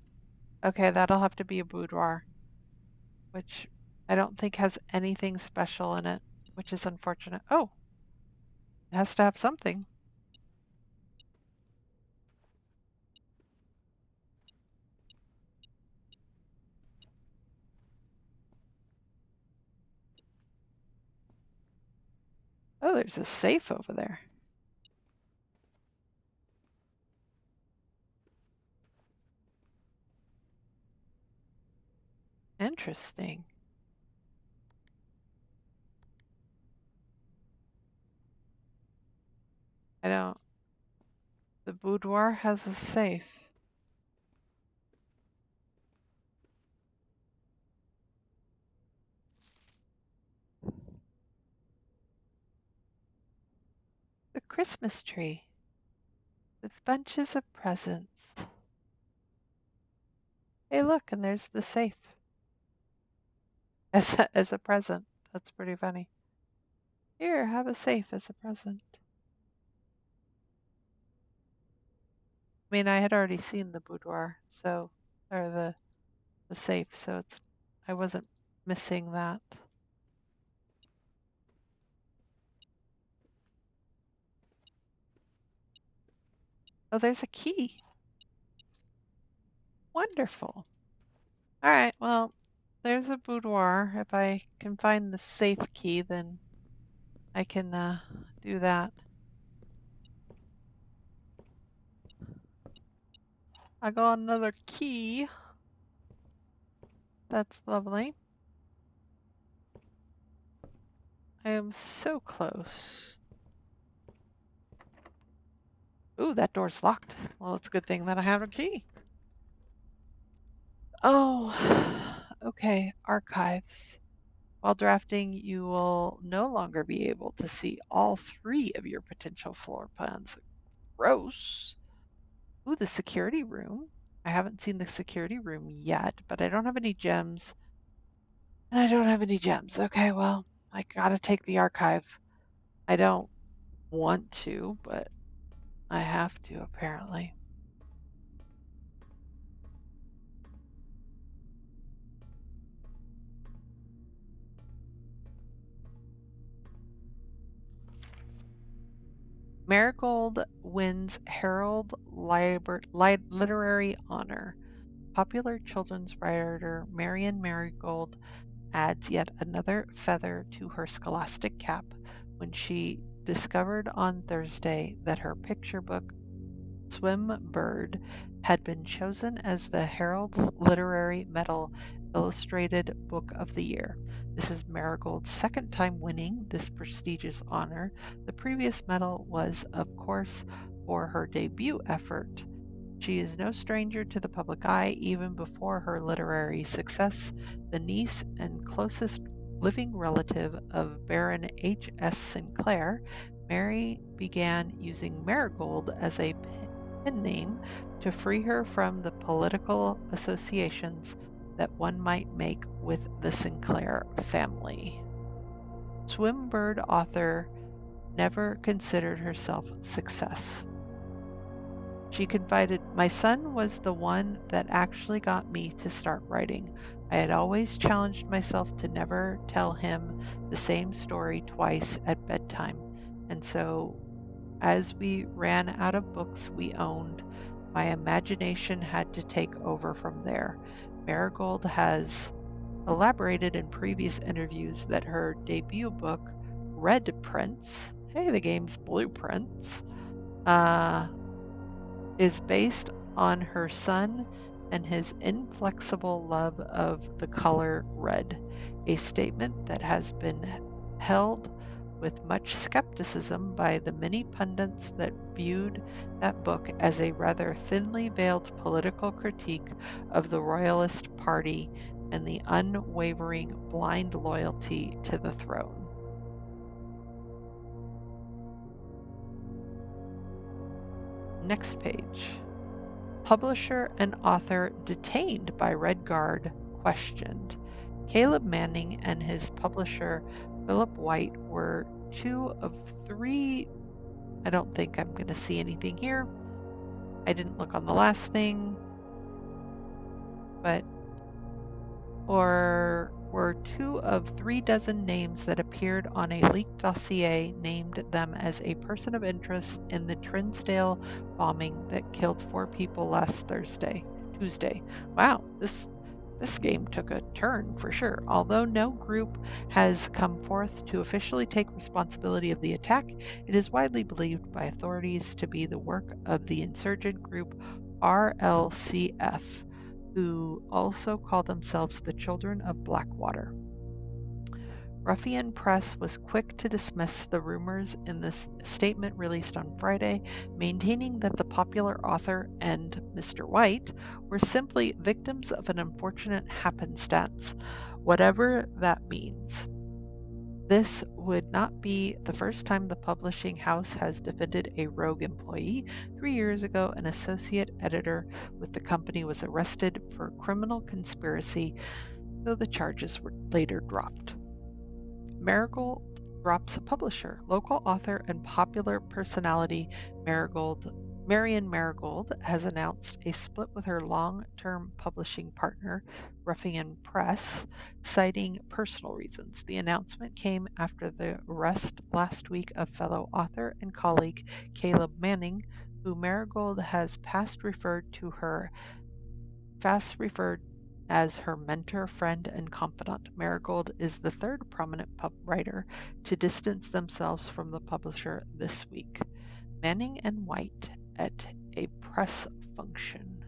Okay, that'll have to be a boudoir, which I don't think has anything special in it, which is unfortunate. Oh, it has to have something. Oh, there's a safe over there. Interesting. I don't. The boudoir has a safe. The Christmas tree with bunches of presents. Hey, look, and there's the safe as a present. That's pretty funny. Here, have a safe as a present. I mean, I had already seen the boudoir, so or the safe, so it's I wasn't missing that. Oh, there's a key. Wonderful. All right, well, there's a boudoir. If I can find the safe key, then I can do that. I got another key. That's lovely. I am so close. Ooh, that door's locked. Well, it's a good thing that I have a key. Oh, okay. Archives. While drafting, you will no longer be able to see all three of your potential floor plans. Gross. Ooh, the security room. I haven't seen the security room yet, but I don't have any gems. And I don't have any gems. Okay, well, I gotta take the archive. I don't want to, but I have to, apparently. Marigold wins Herald Literary Honor. Popular children's writer Marian Marigold adds yet another feather to her scholastic cap when she discovered on Thursday that her picture book, Swim Bird, had been chosen as the Herald Literary Medal Illustrated Book of the Year. This is Marigold's second time winning this prestigious honor. The previous medal was, of course, for her debut effort. She is no stranger to the public eye even before her literary success. The niece and closest living relative of Baron H.S. Sinclair, Mary began using Marigold as a pen name to free her from the political associations that one might make with the Sinclair family. Swimbird author never considered herself success. She confided, "My son was the one that actually got me to start writing. I had always challenged myself to never tell him the same story twice at bedtime. And so, as we ran out of books we owned, my imagination had to take over from there." Marigold has elaborated in previous interviews that her debut book, Red Prince, hey, the game's Blueprints, uh, is based on her son and his inflexible love of the color red, a statement that has been held with much skepticism by the many pundits that viewed that book as a rather thinly veiled political critique of the Royalist Party and the unwavering blind loyalty to the throne. Next page. Publisher and author detained by Red Guard questioned. Caleb Manning and his publisher Philip White were two of three. I don't think I'm going to see anything here. I didn't look on the last thing, but or were two of 3 dozen names that appeared on a leaked dossier named them as a person of interest in the Trinsdale bombing that killed 4 people last Tuesday. Wow, this game took a turn for sure. Although no group has come forth to officially take responsibility of the attack, it is widely believed by authorities to be the work of the insurgent group RLCF, who also call themselves the Children of Blackwater. Ruffian Press was quick to dismiss the rumors in this statement released on Friday, maintaining that the popular author and Mr. White were simply victims of an unfortunate happenstance, whatever that means. This would not be the first time the publishing house has defended a rogue employee. 3 years ago, an associate editor with the company was arrested for criminal conspiracy, though the charges were later dropped. Marigold drops a publisher. Local author and popular personality Marian Marigold has announced a split with her long-term publishing partner, Ruffian Press, citing personal reasons. The announcement came after the arrest last week of fellow author and colleague Caleb Manning, who Marigold has past referred as her mentor, friend, and confidant. Marigold is the third prominent pub writer to distance themselves from the publisher this week. Manning and White at a press function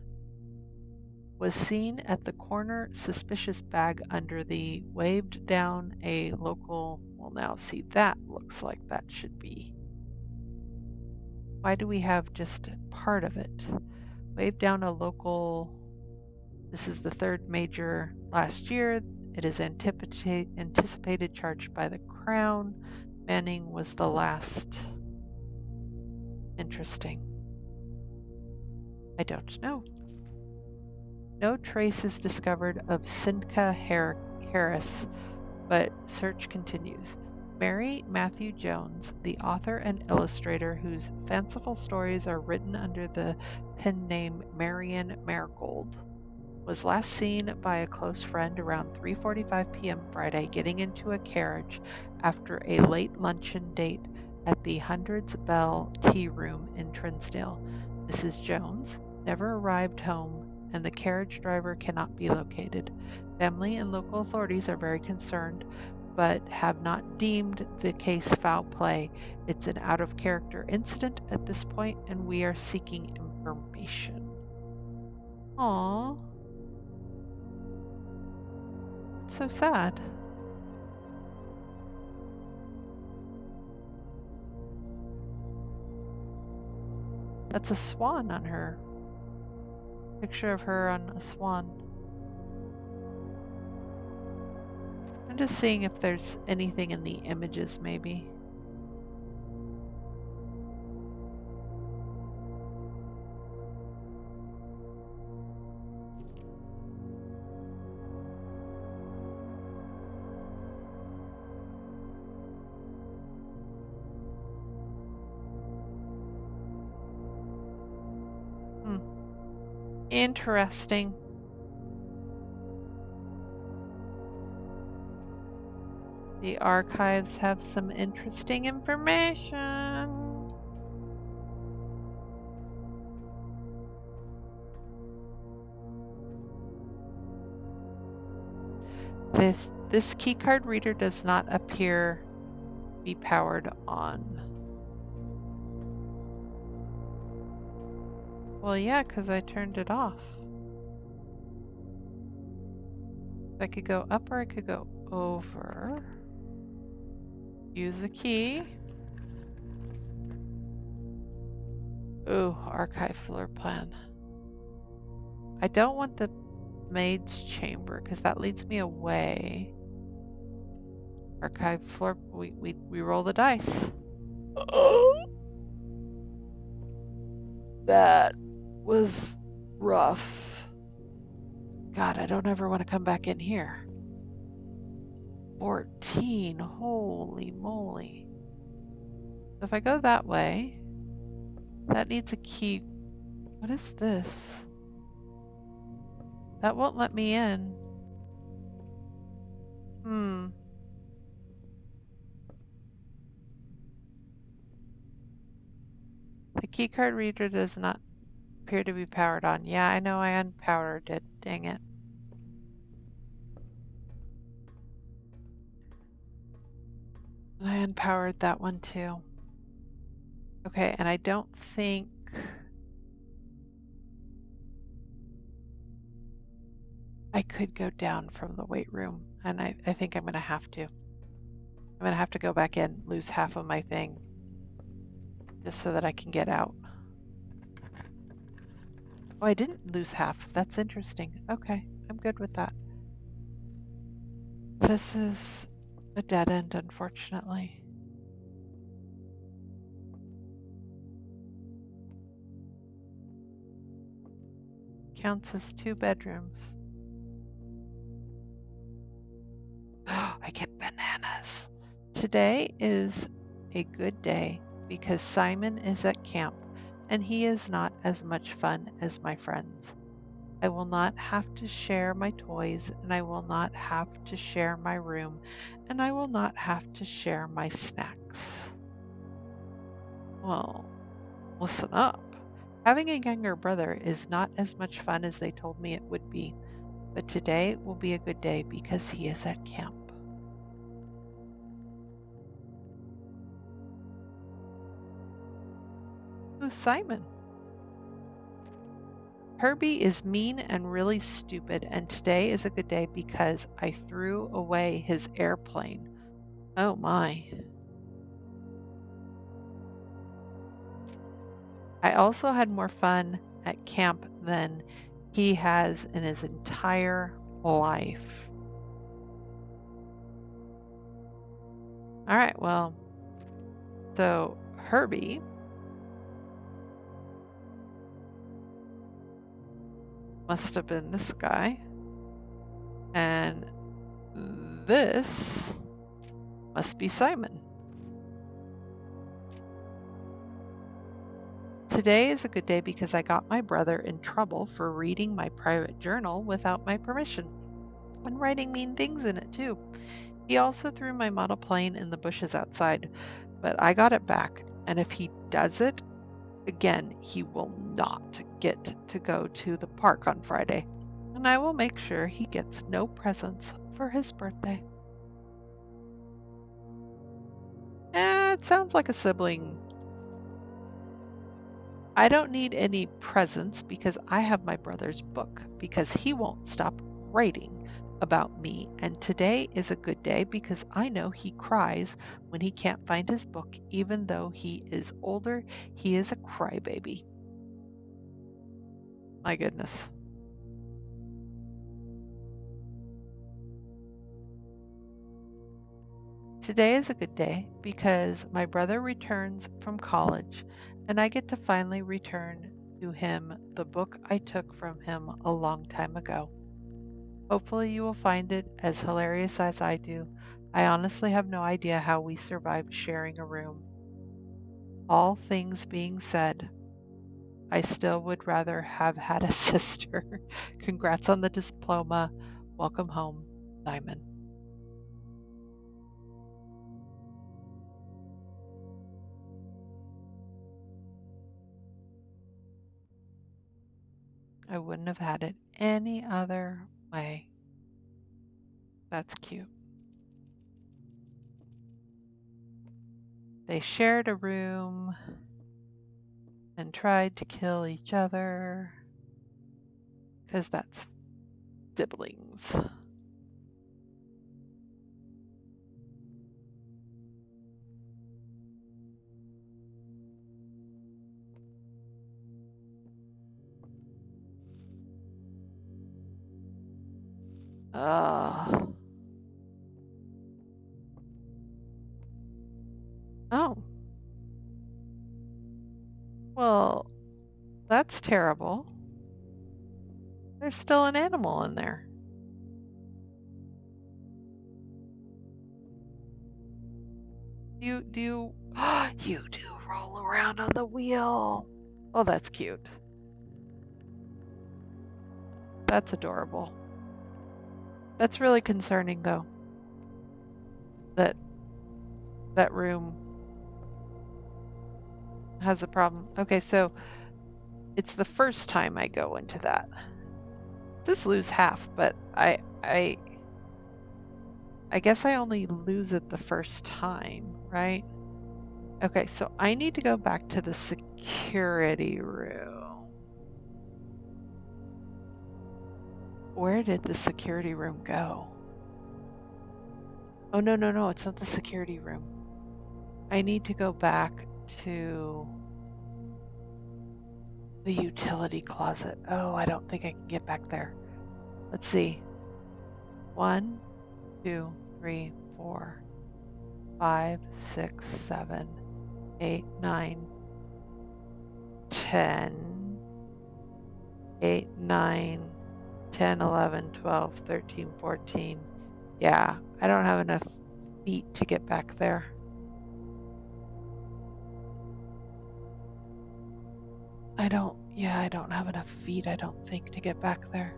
was seen at the corner, suspicious bag under the waved down a local. Well, now see, that looks like that should be. Why do we have just part of it? Waved down a local. This is the third major last year. It is anticipated charged by the Crown. Manning was the last. Interesting. I don't know. No trace is discovered of Cynthia Harris, but search continues. Mary Matthew Jones, the author and illustrator whose fanciful stories are written under the pen name Marian Marigold, was last seen by a close friend around 3:45 p.m. Friday getting into a carriage after a late luncheon date at the Hundreds Bell Tea Room in Trinsdale. Mrs. Jones never arrived home and the carriage driver cannot be located. Family and local authorities are very concerned, but have not deemed the case foul play. It's an out of character incident at this point, and we are seeking information. Aww. It's so sad. That's a swan on her. Picture of her on a swan. I'm just seeing if there's anything in the images, maybe. Interesting. The archives have some interesting information. This keycard reader does not appear to be powered on. Well, yeah, because I turned it off. I could go up or I could go over. Use a key. Ooh, archive floor plan. I don't want the maid's chamber because that leads me away. Archive floor. We roll the dice. Oh, that was rough. God, I don't ever want to come back in here. 14. Holy moly. If I go that way, that needs a key. What is this? That won't let me in. The keycard reader does not appear to be powered on. Yeah, I know I unpowered it. Dang it. I unpowered that one too. Okay, and I don't think... I could go down from the weight room, and I think I'm going to have to. I'm going to have to go back in, lose half of my thing, just so that I can get out. Oh, I didn't lose half. That's interesting. Okay, I'm good with that. This is a dead end, unfortunately. Counts as 2 bedrooms. I get bananas. Today is a good day because Simon is at camp and he is not as much fun as my friends. I will not have to share my toys, and I will not have to share my room, and I will not have to share my snacks. Well, listen up. Having a younger brother is not as much fun as they told me it would be, but today will be a good day because he is at camp. Who's Simon? Herbie is mean and really stupid, and today is a good day because I threw away his airplane. Oh my. I also had more fun at camp than he has in his entire life. All right, well, so Herbie must have been this guy, and this must be Simon. Today is a good day because I got my brother in trouble for reading my private journal without my permission and writing mean things in it too. He also threw my model plane in the bushes outside, but I got it back, and if he does it again, he will not get to go to the park on Friday, and I will make sure he gets no presents for his birthday. It sounds like a sibling. I don't need any presents because I have my brother's book because he won't stop writing about me. And today is a good day because I know he cries when he can't find his book. Even though he is older, he is a crybaby. My goodness. Today is a good day because my brother returns from college and I get to finally return to him the book I took from him a long time ago. Hopefully, you will find it as hilarious as I do. I honestly have no idea how we survived sharing a room. All things being said, I still would rather have had a sister. Congrats on the diploma. Welcome home, Simon. I wouldn't have had it any other way. That's cute. They shared a room and tried to kill each other because that's siblings. Ugh. Oh, well, that's terrible. There's still an animal in there. Do you you do roll around on the wheel. Oh, that's cute. That's adorable. That's really concerning though. That that room has a problem. Okay, so it's the first time I go into that. Just lose half, but I guess I only lose it the first time, right? Okay, so I need to go back to the security room. Where did the security room go? Oh, no, no, no, it's not the security room. I need to go back to the utility closet. Oh, I don't think I can get back there. Let's see. 1, 2, 3, 4, 5, 6, 7, 8, 9, 10, 8, 9, 10, 11, 12, 13, 14. Yeah, I don't have enough feet to get back there. I don't have enough feet, I don't think, to get back there.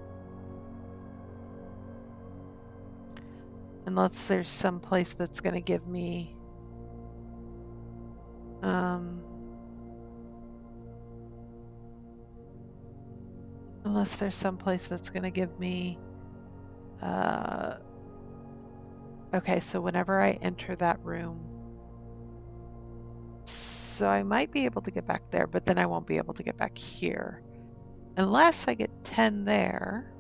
Unless there's some place that's going to give me um Unless there's some place that's going to give me... okay, so whenever I enter that room... So I might be able to get back there, but then I won't be able to get back here. Unless I get 10 there.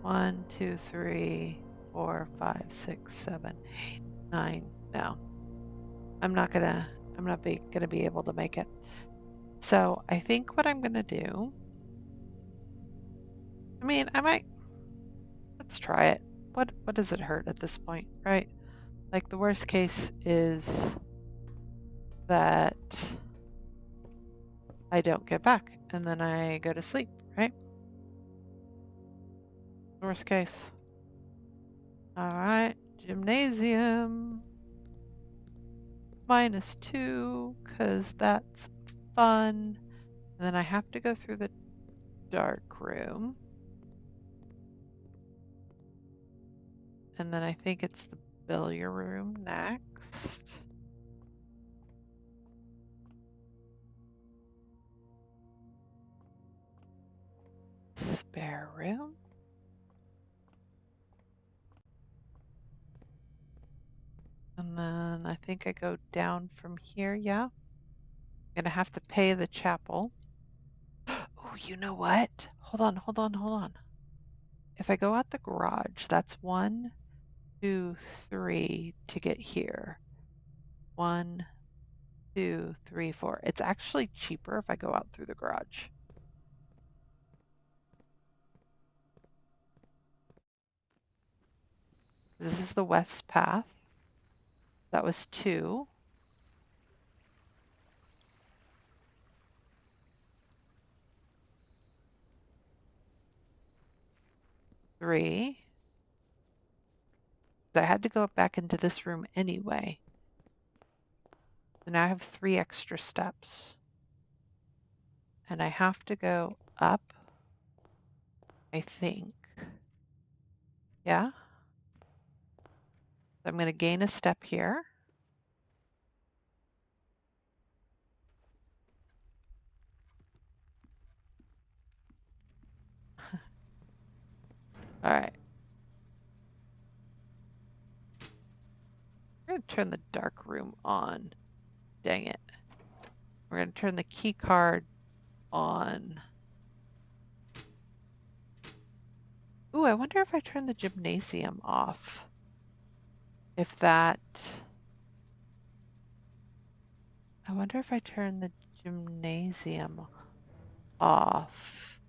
1, 2, 3, 4, 5, 6, 7, 8, 9. No. I'm not gonna be able to make it. So I think what I'm gonna do, I mean, let's try it. What does it hurt at this point, right? Like the worst case is that I don't get back and then I go to sleep, right? Worst case. All right, gymnasium. -2, because that's fun. And then I have to go through the dark room. And then I think it's the billiard room next. Spare room. And then I think I go down from here, yeah. I'm gonna have to pay the chapel. Oh, you know what? Hold on. If I go out the garage, that's 1, 2, 3 to get here. 1, 2, 3, 4. It's actually cheaper if I go out through the garage. This is the west path. That was 2. 3. I had to go back into this room anyway. So now I have 3 extra steps. And I have to go up, I think. Yeah? So I'm going to gain a step here. All right. We're going to turn the dark room on. Dang it. We're going to turn the key card on. Ooh, I wonder if I turn the gymnasium off. If that... I wonder if I turn the gymnasium off.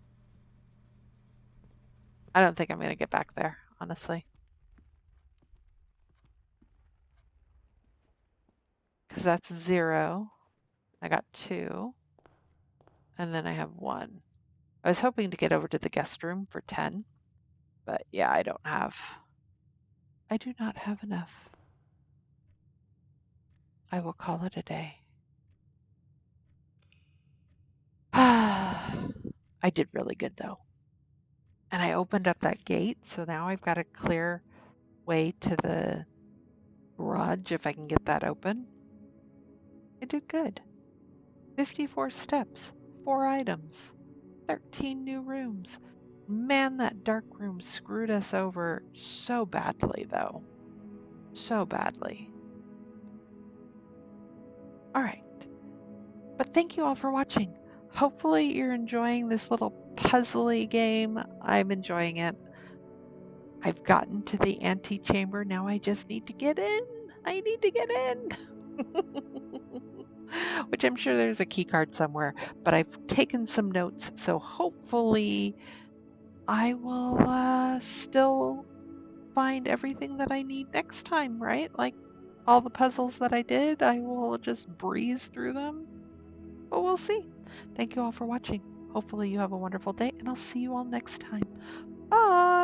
I don't think I'm going to get back there, honestly. Because that's 0. I got 2. And then I have 1. I was hoping to get over to the guest room for 10. But yeah, I do not have enough. I will call it a day. I did really good though. And I opened up that gate, so now I've got a clear way to the garage if I can get that open. I did good. 54 steps, 4 items, 13 new rooms. Man, that dark room screwed us over so badly though. So badly. All right. But thank you all for watching. Hopefully you're enjoying this little puzzly game. I'm enjoying it. I've gotten to the antechamber. Now I just need to get in. I need to get in. Which I'm sure there's a key card somewhere, but I've taken some notes. So hopefully I will still find everything that I need next time, right? Like all the puzzles that I did, I will just breeze through them. But we'll see. Thank you all for watching. Hopefully you have a wonderful day, and I'll see you all next time. Bye!